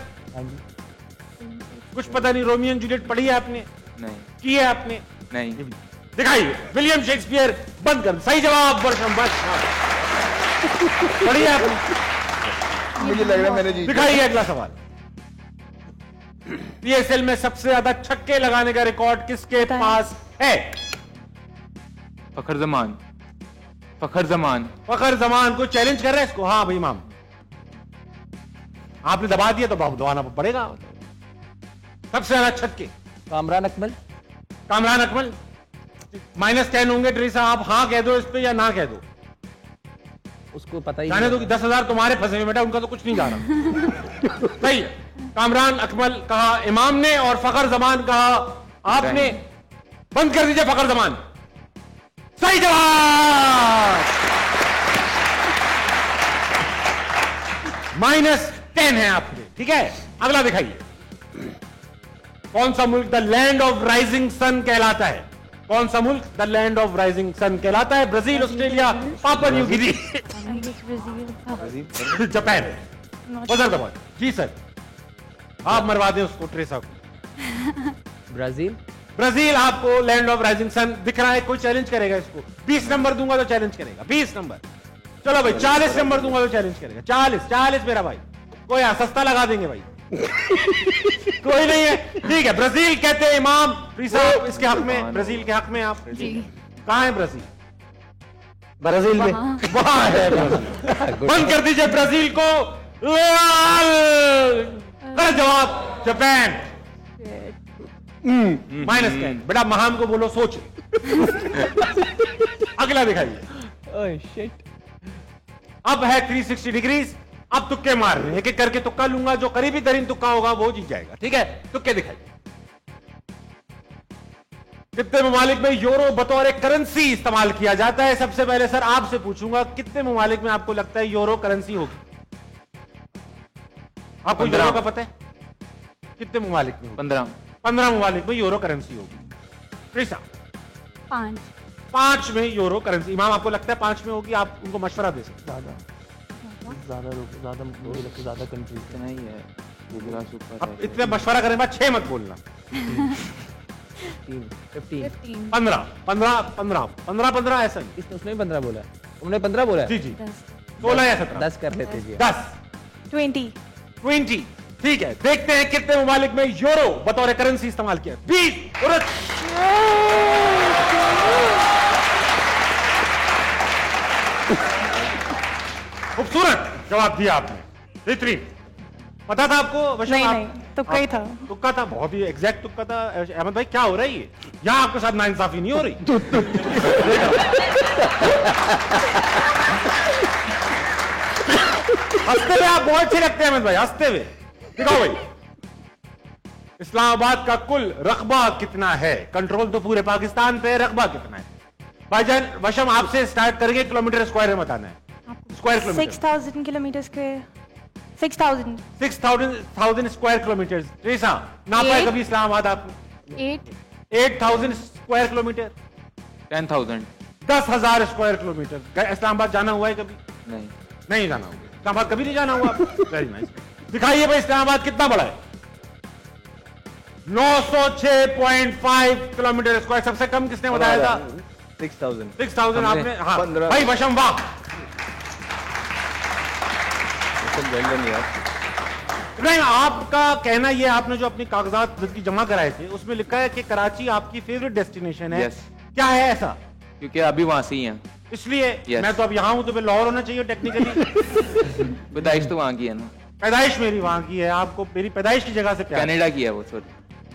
कुछ पता नहीं, रोमियो एंड जूलियट पढ़ी है आपने? नहीं की है आपने? नहीं। दिखाइए, विलियम शेक्सपियर बंद कर। सही जवाब, वर्षम बस। पढ़ी है आपने? मुझे लग रहा है मैंने जीत लिया। दिखाइए अगला सवाल। पीएसएल में सबसे ज्यादा छक्के लगाने का रिकॉर्ड किसके पास है? फखर जमान। फखर जमान। फखर जमान को चैलेंज कर रहे हैं इसको? हाँ भाई इमाम, आपने दबा दिया तो दबाना पड़ेगा। सबसे ज्यादा छक्के कामरान अकमल। कामरान अकमल। -10 होंगे ट्रीसा, आप हाँ कह दो इस पे या ना कह दो। उसको पता ही जाने नहीं। दो कि 10,000 तुम्हारे फंसे हुए बेटा, उनका तो कुछ नहीं जा रहा। सही है। कामरान अकमल कहा इमाम ने और फखर जमान कहा आपने। बंद कर दीजिए फखर जमान। सही जवाब। -10 है आपने, ठीक है। अगला दिखाइए। कौन सा मुल्क the land of rising sun कहलाता है? कौन सा मुल्क the land of rising sun कहलाता है? Brazil, Australia, Papua New Guinea, Japan. Buzzer दबा। जी सर, आप मरवा दें उसको, ट्रेसा को। ब्राजील। ब्राजील आपको लैंड ऑफ राइजिंग सन दिख रहा है। कोई चैलेंज करेगा इसको? 20 नंबर दूंगा तो चैलेंज करेगा। 20 नंबर। चलो भाई 40 नंबर दूंगा तो चैलेंज करेगा। 40 मेरा भाई। कोई सस्ता लगा देंगे भाई। कोई नहीं है, ठीक है। ब्राजील कहते हैं इमाम साहब इसके हक में, ब्राजील के हक में आप। कहां है ब्राजील? ब्राजील में वहां है ब्राजील। बंद कर दीजिए ब्राजील को। गलत जवाब, जापान। -10। बेटा महाम को बोलो सोच। अगला दिखाइए। अब है 360 डिग्रीज। अब तुक्के मार रहे हैं, एक एक करके तुक्का लूंगा, जो करीबी तरीन तुक्का होगा वो जीत जाएगा, ठीक है। तुक्के दिखाइए। कितने ममालिक में यूरो बतौर करेंसी इस्तेमाल किया जाता है? सबसे पहले सर आपसे पूछूंगा, कितने ममालिक में आपको लगता है यूरो करेंसी होगी? आपको यूरो का पता है? कितने ममालिक में? 15 ममालिक में यूरो करेंसी होगी। 5 में यूरो करेंसी। इमाम आपको लगता है 5 में होगी? आप उनको मशवरा दे सकते हैं। ज्यादा कंफ्यूज नहीं है। अब इतने मशवरा करने के बाद 6 मत बोलना। 15 ऐसा ही। इसने उसने 15 बोला, तुमने 15 बोला? जी जी। 16 या 17? 10 कर लेते जी। 10 20। ठीक है, देखते हैं कितने ममालिक में यूरो बतौर करेंसी इस्तेमाल किया। 20। खूबसूरत जवाब दिया आपने, बेहतरीन। पता था आपको? नहीं, तुक्का ही था। तुक्का था, बहुत ही एग्जैक्ट तुक्का था। अहमद भाई क्या हो रहा है ये? यहाँ आपके साथ नाइंसाफी नहीं हो रही। हंसते हुए आप बहुत अच्छे लगते हैं अहमद भाई, हंसते हुए। दिखाओ भाई। इस्लामाबाद का कुल रकबा कितना है? कंट्रोल तो पूरे पाकिस्तान पे, रकबा कितना है? भाईजान वशम आपसे स्टार्ट करके किलोमीटर स्क्वायर में बताना है। Square kilometre 6000 kilometre square. 6000 square kilometre. Teresa नापा है कभी इस्लामाबाद आपने? 8000 square kilometre. 10,000। 10,000 square kilometre. Islamabad जाना हुआ है कभी? नहीं जाना हुआ। इस्लामाबाद कभी नहीं जाना हुआ? Very nice. दिखाइए भाई इस्लामाबाद कितना बड़ा है? 906.5 किलोमीटर स्क्वायर। सबसे कम किसने बताया था? 6,000 आपने। हाँ भाई वशम वाह। नहीं, आपका कहना यह, आपने जो अपने कागजात जिसकी जमा कराए थे उसमें लिखा है कि कराची आपकी फेवरेट डेस्टिनेशन है। क्या है ऐसा? क्योंकि अभी वहां से ही हैं, इसलिए। मैं तो अब यहाँ हूं तो फिर लाहौर होना चाहिए टेक्निकली। पैदाइश तो वहां की है ना। पैदाइश मेरी वहां की है। आपको मेरी पैदाइश की जगह से क्या? कनाडा की है वो। सॉरी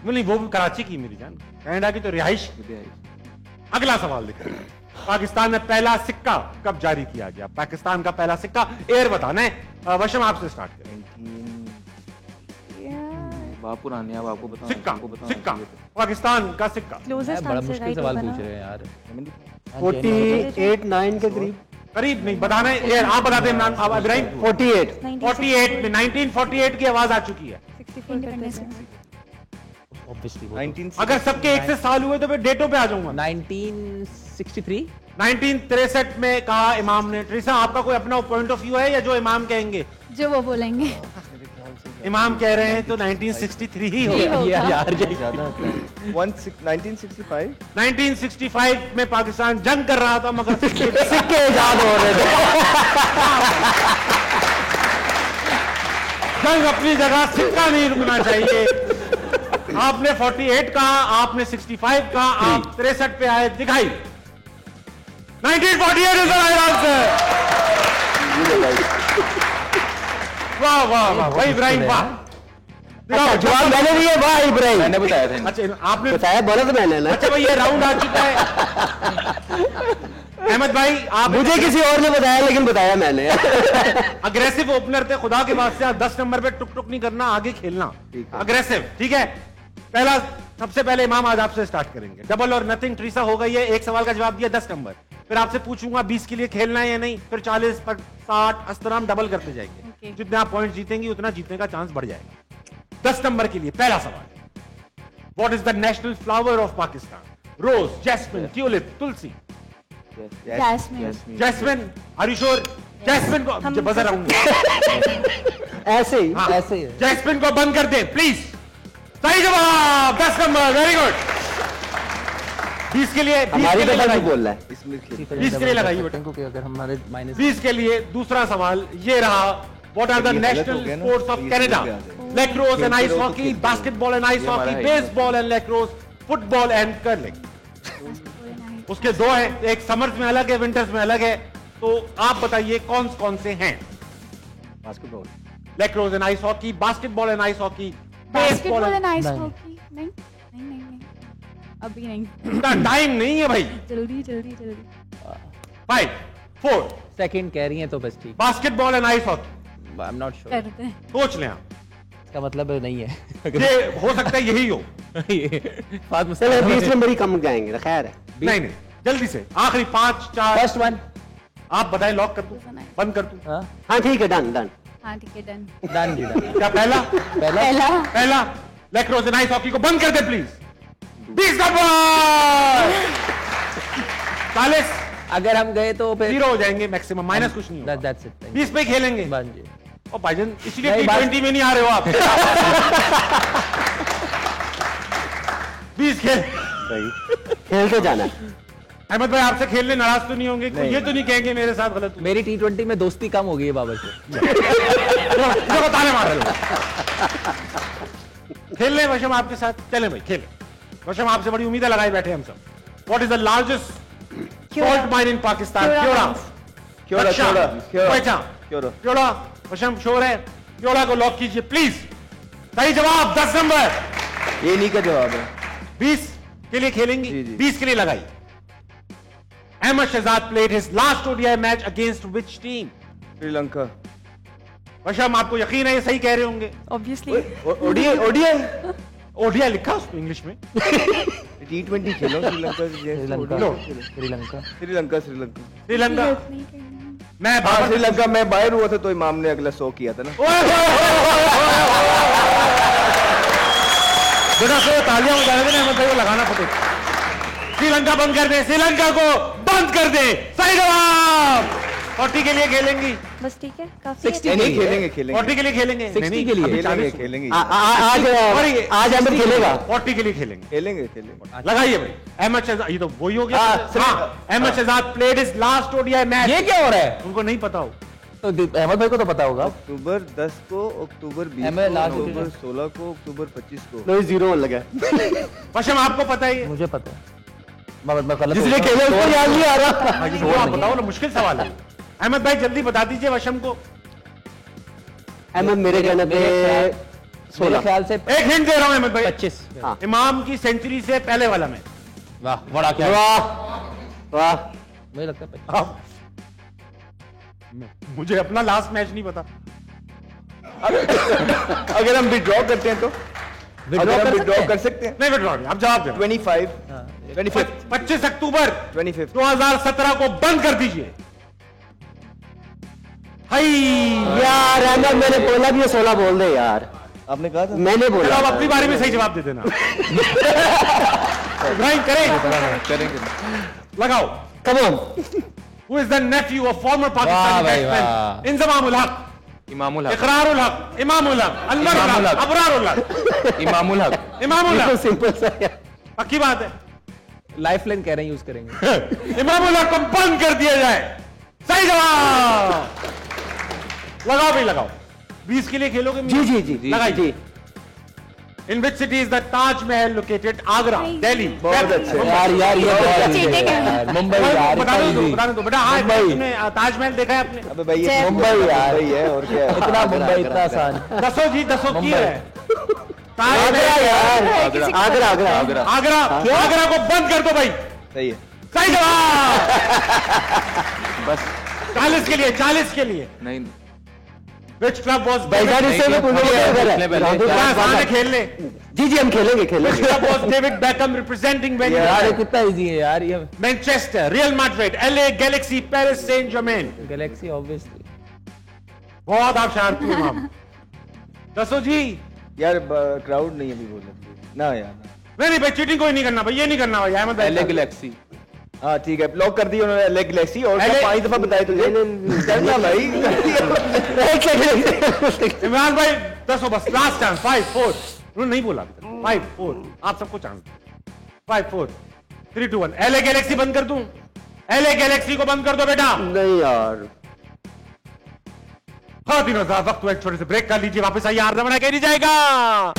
नहीं, वो भी कराची की मेरी जान। कनाडा की तो रिहाइश। अगला सवाल देखिए। पाकिस्तान में पहला सिक्का कब जारी किया गया? पाकिस्तान का पहला सिक्का। एयर बताना है। वशम आपसे स्टार्ट करें। बापू रानी, अब आपको बताओ। सिक्का पाकिस्तान का सिक्का। बड़ा मुश्किल सवाल पूछ रहे हैं यार। 48-9 के करीब नहीं बताना है। एयर आप बताते हैं। 48 में 1948 की आवाज आ चुकी है। अगर सबके एक से साल हुए तो फिर डेटों पे आ जाऊंगा। 1963। 1963 में कहा इमाम ने। ट्रिसा, आपका कोई अपना पॉइंट ऑफ व्यू है या जो इमाम कहेंगे? जो वो बोलेंगे। इमाम कह रहे हैं तो 1963 ही होगा। यार 1965 में पाकिस्तान जंग कर रहा था मगर सिक्के इजाद हो रहे थे। जंग अपनी जगह, सिक्का नहीं रुकना चाहिए। आपने 48 कहा, आपने 65 कहा, आप 63 पे आए। दिखाई 1948 इज द राइट आंसर। वाह वाह वाह भाई इब्राहिम, वाह। अच्छा, जवाब मैंने दिया। वाह इब्राहिम, मैंने बताया था। अच्छा, आपने बताया, बोला तो मैंने ना। अच्छा भाई, ये राउंड आ चुका है। अहमद भाई, आप मुझे किसी और ने बताया, लेकिन बताया मैंने। अग्रेसिव ओपनर थे, खुदा के वास्ते आप 10 नंबर पे टुक टुक नहीं करना, आगे खेलना। अग्रेसिव, ठीक है। पहला, सबसे पहले इमाम आज आपसे स्टार्ट करेंगे। डबल और नथिंग। ट्रीसा हो गई है, एक सवाल का जवाब दिया 10 नंबर। फिर आपसे पूछूंगा 20 के लिए खेलना है या नहीं, फिर 40 पर 60 इस तरह हम डबल करते जाएंगे। जितने आप पॉइंट जीतेंगी उतना जीतने का चांस बढ़ जाएगा। 10 नंबर के लिए पहला सवाल, what is the national flower of Pakistan? Rose, jasmine, tulip, tulsi. Jasmine, are you sure? Jasmine को बजर आऊंगा ऐसे ही, हाँ, ऐसे ही। जैस्मिन को बंद कर दे प्लीज। सही जवाब, 10 नंबर, वेरी गुड। 20 के लिए, 20 हमारी के लिए तरफ लगाइए। बोल रहा है। 20 के लिए लगाइए बेटा। क्योंकि अगर हमारे माइनस 20 के लिए दूसरा सवाल ये रहा, what are the national sports of Canada? Lacrosse and ice hockey, basketball and ice hockey, baseball and lacrosse, football and curling. उसके दो हैं, एक समर्स में अलग है, विंटर्स में अलग है। तो आप बताइए कौन कौन से हैं? Basketball, lacrosse and ice hockey, basketball and ice hockey, basketball and ice hockey. नहीं नहीं नहीं नहीं, अभी नहीं। इतना टाइम नहीं है भाई। जल्दी जल्दी जल्दी। 5 4 सेकंड कह रही हैं तो बस ठीक। Basketball and ice hockey, I am not sure. करते हैं। सोच लें आप, इसका मतलब नहीं है। ये हो सकता है यही हो। चलो 20 नंबर ही कम जाएंगे, खैर है। नहीं नहीं, जल्दी से आखिरी 5 4। फर्स्ट वन आप बताएं, लॉक कर दूं, बंद कर दूं? हाँ ठीक है, डन डन हाँ ठीक है, डन। डन जी, डन। क्या पहला? पहला पहला लैक्रोस एंड आइस हॉकी को बंद कर दे प्लीज। 20 नंबर। 40 अगर हम गए तो फिर 0 हो जाएंगे मैक्सिमम, माइनस कुछ नहीं होगा। That's it. 20 पे खेलेंगे। बन जी। और भाईजान इसलिए नहीं, T20 में नहीं आ रहे हो आप। 20 खेल। सही, खेलते जाना। अहमद भाई, आपसे खेलने नाराज तो नहीं होंगे? ये तो नहीं कहेंगे मेरे साथ गलत हुआ? मेरी T20 में दोस्ती कम हो गई है बाबर से। इसे बताने मार रहे हो। खेल लें वशम आपके साथ? चलें भाई, खेलें। वशम, आपसे बड़ी उम्मीदें लगाए बैठे हम सब। What is the largest salt mine in Pakistan? Khewra. Washam sure है? क्योड़ा को लॉक कीजिए प्लीज। सही जवाब, 10 नंबर। ये नहीं का जवाब है। 20 के लिए खेलेंगे? 20 के लिए लगाई। Ahmad Shahzad played his last ODI match against which team? Sri Lanka. वशम, आपको यकीन है ये सही कह रहे होंगे? ऑब्वियसली। ओडीआई लिखा उसमें इंग्लिश में। T20 खेलो श्रीलंका से। श्रीलंका। मैं श्रीलंका में बाहर हुआ था तो इमाम ने अगला 100 किया था ना। बेटा से तालियां बजाने देना, अहमद भाई को लगाना पड़ेगा। श्रीलंका बंद कर दे, श्रीलंका को बंद कर दे। सही जवाब। 40 के लिए खेलेंगी? बस ठीक है, काफी 60 है। नहीं खेलेंगे 40 के लिए खेलेंगे? 60 के लिए खेलेंगे। आज अहमद खेलेगा। 40 के लिए खेलेंगे। लगाइए भाई। अहमद शहजाद, ये तो वही हो गया। Ahmad Shahzad played his last ODI match। ये क्या हो रहा है? उनको नहीं पता हो तो अहमद भाई को तो पता होगा। अक्टूबर 10 को, अक्टूबर 20 को, अक्टूबर 16 को, अक्टूबर 25 को। नहीं, 0 लगा। वशम, आपको पता है? मुझे पता है। मैं जिसने खेले उसको याद नहीं आ रहा। आप बताओ ना, मुश्किल सवाल है। अहमद भाई जल्दी बता दीजिए वशम को। अहमद मेरे कहने पे 16 ख्याल से एक हिंट दे रहा हूं अहमद भाई। 25। इमाम की सेंचुरी से पहले वाला मैच। वाह, बड़ा क्या। वाह वाह। मुझे लगता है 25। मुझे अपना लास्ट मैच नहीं पता। अगर हम विड्रॉ करते हैं तो विड्रॉ कर सकते हैं। नहीं विड्रॉ, आप जवाब दें। 25 25 अक्टूबर 25 2017 को बंद कर दीजिए। हाय यार अहमद, मैंने बोला भी 16 बोल दे यार। आपने कहा था। मैंने बोला। आप अपनी बारे में सही जवाब दे देना। इब्राहिम करेंगे। करेंगे। लगाओ। Come on. Who is the nephew of former Pakistani भाई, batsman वाह। इंजमामुल हक, इमामुल हक इकरारुल हक, इमामुल हक, अनवरुल इमामुल हक, हक। अबरारुल हक, इमामुल हक इमामुल बिल्कुल हक। सिंपल सा है। पक्की बात है। लाइफलाइन कह रहे हैं यूज करेंगे। इमामुल हक को बंद कर दिया जाए। सही जवाब। लगाओ भाई लगाओ। 20 के लिए खेलोगे? जी जी जी लगाइए। जी। In which city is the Taj Mahal located? Agra, Delhi. बहुत अच्छे। यार यार ये बहुत चीटिंग है। यार, मुंबई यार बता दो इतना बता दो बेटा। हाँ मुंबई। तुमने ताजमहल देखा है आपने? अबे भाई ये जयपुर। मुंबई यार। मुंबई है और क्या है? इतना मुंबई इतना आसान। दसो जी दसो की है आगरा ताजमहल। यार। आगरा आगरा आगरा आगरा को बंद कर दो भाई। सही है। सही जवाब। बस 40 के लिए 40 के लिए। नहीं Which club was भाईजान इससे में पूछ लिया आसान है खेल ले। जी जी हम खेलेंगे Which खेलेंगे। club was David Beckham representing when he यार ये was कितना इजी है यार ये Manchester, Real Madrid, LA Galaxy, Paris Saint-Germain? Galaxy obviously. बहुत आप शरारती हो मैम। दसो जी। यार क्राउड नहीं अभी बोल सकते ना यार। नहीं भाई चीटिंग कोई नहीं करना भाई, ये नहीं करना भाई अहमद एलए भाई। गैलेक्सी हाँ ठीक है लॉक कर दी उन्होंने लेग गैलेक्सी और LA 5 दफा बताए तुझे करना भाई। इमरान भाई दसो बस लास्ट चांस 5-4। उन्होंने नहीं बोला 5-4 आप सबको चांस 5-4 3-2-1। LA गैलेक्सी बंद कर दूं? LA गैलेक्सी को बंद कर दो बेटा। नहीं यार। हाँ तीनों साहब वक्त हुआ एक छोटे से ब्रेक कर लीजिए, वापस आइए आरना बना के नहीं जाएगा।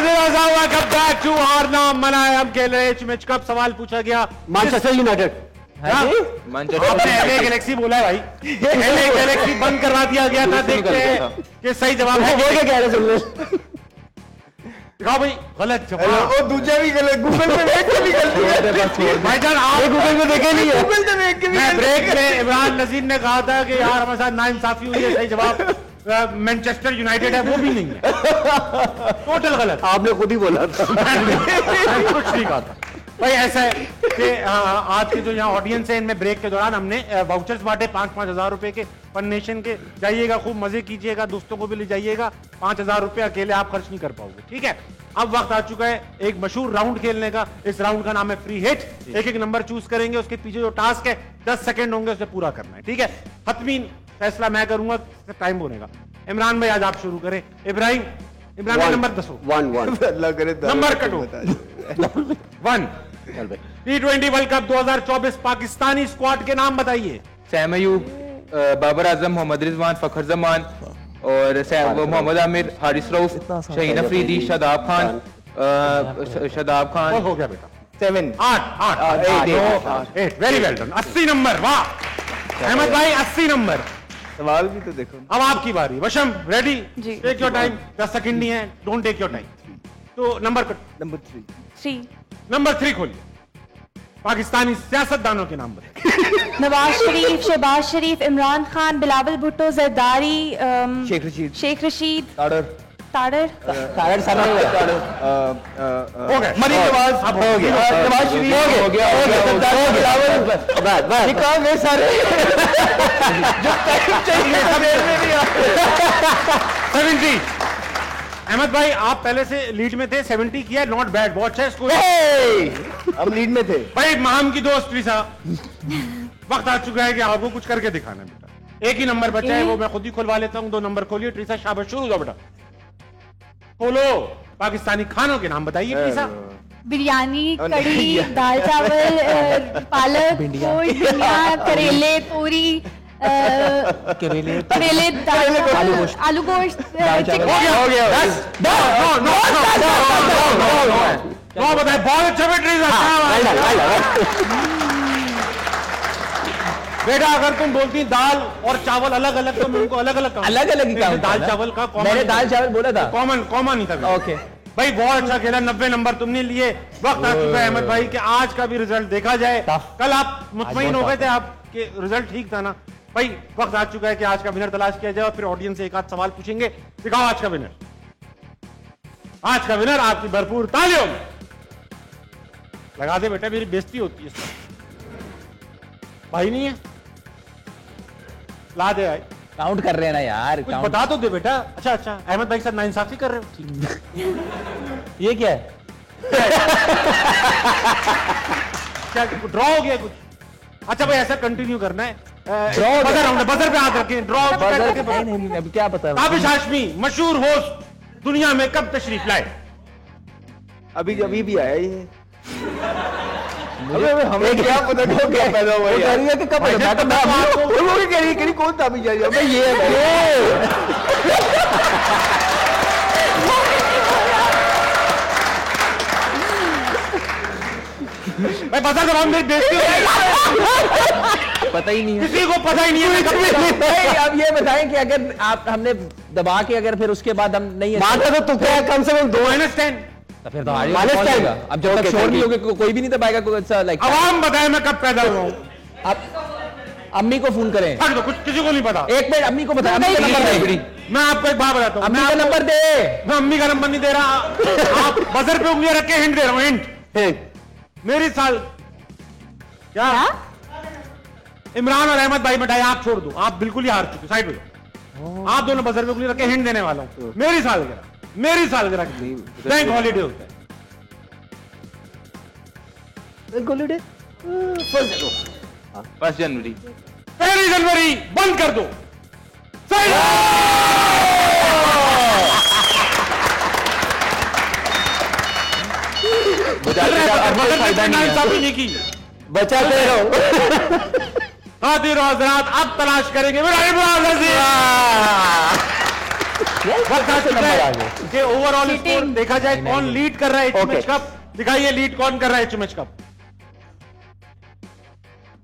वेलकम बैक टू हारना मनाए। हम खेल रहे मैच कप। सवाल पूछा गया मैनचेस्टर यूनाइटेड। आपने LA गैलेक्सी बोला है भाई। LA गैलेक्सी बंद करवा दिया गया था। देखते हैं कि सही जवाब है वो क्या कह रहे सुन ले। दिखाओ भाई गलत जवाब। और दूसरा भी गलत गूगल पे देख के भी गलती है। भाईजान आप गूगल में देखे नहीं है। गूगल पे देख के भी मैं ब्रेक में इमरान नजीर ने कहा था कि यार हमारे साथ नाइंसाफी हुई है। सही जवाब मैनचेस्टर यूनाइटेड है, वो भी नहीं है। टोटल गलत। आपने खुद ही बोला था। मैंने कुछ नहीं कहा था भाई। ऐसा है कि आज के जो यहाँ ऑडियंस है इनमें ब्रेक के दौरान हमने वाउचर्स बांटे 5-5 हजार रुपए के फन नेशन के। जाइएगा खूब मजे कीजिएगा, दोस्तों को भी ले जाइएगा। 5,000 रुपए अकेले आप खर्च नहीं कर पाओगे, ठीक है। अब वक्त आ चुका है एक मशहूर राउंड खेलने का। इस राउंड का नाम है फ्री हिट। एक एक नंबर चूज करेंगे, उसके पीछे जो टास्क है 10 सेकंड होंगे, उसे पूरा करना है, ठीक है। हतमीन फैसला मैं करूंगा, टाइम बोलेगा। इमरान भाई आज आप शुरू करें। इब्राहिम भाई नंबर 10 अल्लाह करे नंबर कटो 1। T20 world cup 2024 Pakistani squad के नाम बताइए। सैम अयूब, बाबर आजम, मोहम्मद रिजवान, फखर जमान और मोहम्मद आमिर, हारिस रऊफ, शहीन अफरीदी, शादाब खान। हो गया बेटा 7 8 वेरी वेल डन। 80 नंबर, वाह अहमद भाई 80 नंबर। सवाल भी तो देखो। अब आपकी बारी। वशम रेडी? जी। Take your time. 10 सेकंड नहीं है, डोंट टेक योर टाइम। तो नंबर 3 नंबर 3 खोलिए। पाकिस्तानी सियासतदानों के नाम बताइए। नवाज शरीफ, शहबाज शरीफ, इमरान खान, बिलावल भुट्टो, जरदारी, शेख रशीद, ताड़र, हो गए। मरीम नवाज अब हो गया। नवाज शरीफ हो गया निकाल में सारे जो टाइम चाहिए 70। अहमद भाई आप पहले से लीड में थे, 70 किया, नॉट बैड, बहुत अच्छा स्कोर। हम लीड में थे भाई माम की दोस्त ट्रीसा, वक्त आ चुका है कि आपको कुछ करके दिखाना है बेटा। एक ही नंबर बचा है, वो मैं खुद ही खुलवा लेता हूँ। 2 नंबर खोलिए। ट्रीसा शाबाश, शुरू हो बेटा, खोलो। पाकिस्तानी खानों के नाम बताइए ट्रीसा। बिरयानी, कढ़ी, दाल चावल, पालक, गोश्त, भिंडियाँ, करेले, तोरी, करेले, आलू गोश्त, चिकन। हो गया। नो बताए, बहुत अच्छा ट्रीसा। बेटा अगर तुम बोलती दाल और चावल अलग अलग तो मैं उनको अलग अलग अलग ही काम दाल चावल का मैंने दाल चावल बोला था। कॉमन ही था। ओके भाई बहुत अच्छा खेला, 90 नंबर तुमने लिए। वक्त आ चुका है अहमद भाई कि आज का भी रिजल्ट देखा जाए। कल आप मुतमईन हो गए थे, आपके रिजल्ट ठीक था ना भाई। वक्त आ चुका है कि आज का विनर तलाश किया जाए और फिर ऑडियंस से एक आध सवाल पूछेंगे। दिखाओ आज का विनर। आज का विनर आपकी भरपूर तालियों लगा दे बेटा, मेरी बेइज्जती होती है। भाई नहीं है, ला दे भाई। काउंट कर रहे हैं ना यार, कुछ काउंट बता तो दे बेटा। अच्छा अच्छा, अहमद भाई के साथ नाइंसाफी कर रहे हो? ये क्या है? क्या ड्रॉ हो गया कुछ? अच्छा भाई ऐसा कंटिन्यू करना है। Draw हो बजर राउंड, बजर पे हाथ रखें, ड्रॉ नहीं, अभी क्या पता है? ताबिश हाशमी मशहूर होस्ट दुनिया में कब तशरीफ लाए? अभी अभी भी आया ये। अबे हमें क्या पता कब क्या पैदा हुआ है? कह रही है कि कब पैदा तो मैं आपको वो लोग कह रही है कौन ताबीज जा रही है? मैं ये भाई बजर जवाब मेरी बेइज्जती हो जाएगी। पता ही नहीं है किसी को पता ही नहीं है कब नहीं, अब ये बताएं कि अगर आप हमने दबा के अगर फिर उसके बाद हम नहीं माना तो क्या है, कम से कम 2 -10। तो फिर तो हार जाएगा। अब जब तक शोर नहीं होगा कोई भी नहीं दबाएगा। कोई लाइक आवाम बताए मैं कब पैदा हुआ हूँ। आप अम्मी को फोन करें। हट दो, कुछ किसी को नहीं पता। एक मिनट, अम्मी को बता, अम्मी का नंबर दे। मैं आपको एक बात बताता हूँ, अम्मी का नंबर दे। मैं अम्मी का नंबर नहीं दे रहा। आप बजर पे उंगलियां रख के हिंट दे रहा हूँ। हिंट मेरी साल क्या इमरान और अहमद भाई मिठाई आप छोड़ दो, आप बिल्कुल ही हार चुके, साइड में जाओ। आप दोनों बजर पे उंगली रख के हिंट देने वाला हूँ। मेरी सालगिरह बैंक हॉलीडे होता है। हॉलीडे 1 जनवरी। 1 जनवरी बंद कर दो। सही नहीं की, बचाते रहो। खातिर हजरात अब तलाश करेंगे कि ओवरऑल स्कोर देखा जाए कौन लीड कर रहा है एचएमएच कप। दिखाइए लीड कौन कर रहा है एचएमएच कप।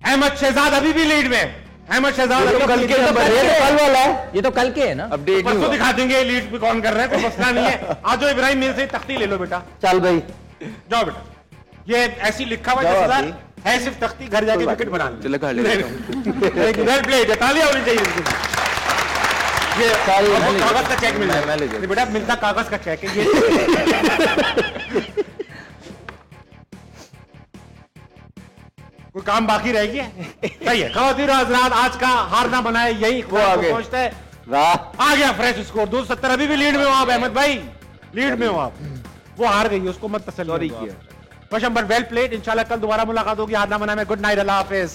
अहमद शहजाद अभी भी लीड में। अहमद शहजाद कल के नंबर है, ये तो कल के है ना। अपडेट परसों दिखा देंगे लीड पे कौन कर रहा है, कोई मसला नहीं है। आज जो इब्राहिम मेरे से तख्ती ले लो बेटा। चल भाई जाओ बेटा, ये ऐसी लिखा हुआ है है सिर्फ तख्ती, घर जाके विकेट बना वेल प्लेड, तालियां होनी चाहिए। ये कागज का चेक मिल जाएगा बेटा, मिलता कागज का चेक है ये। कोई काम बाकी रह गया? सही है। ख़वातीन और हज़रात, आज का हारना बनाए यही वो आगे पहुंचता है। आ गया फ्रेश स्कोर 270। अभी भी लीड में हो आप अहमद भाई, लीड में हो आप। वो हार गई, उसको मत तसल्ली किया। Well played. इंशाल्लाह कल दोबारा मुलाकात होगी हारना मना में। गुड नाइट, अल्लाह हाफिज।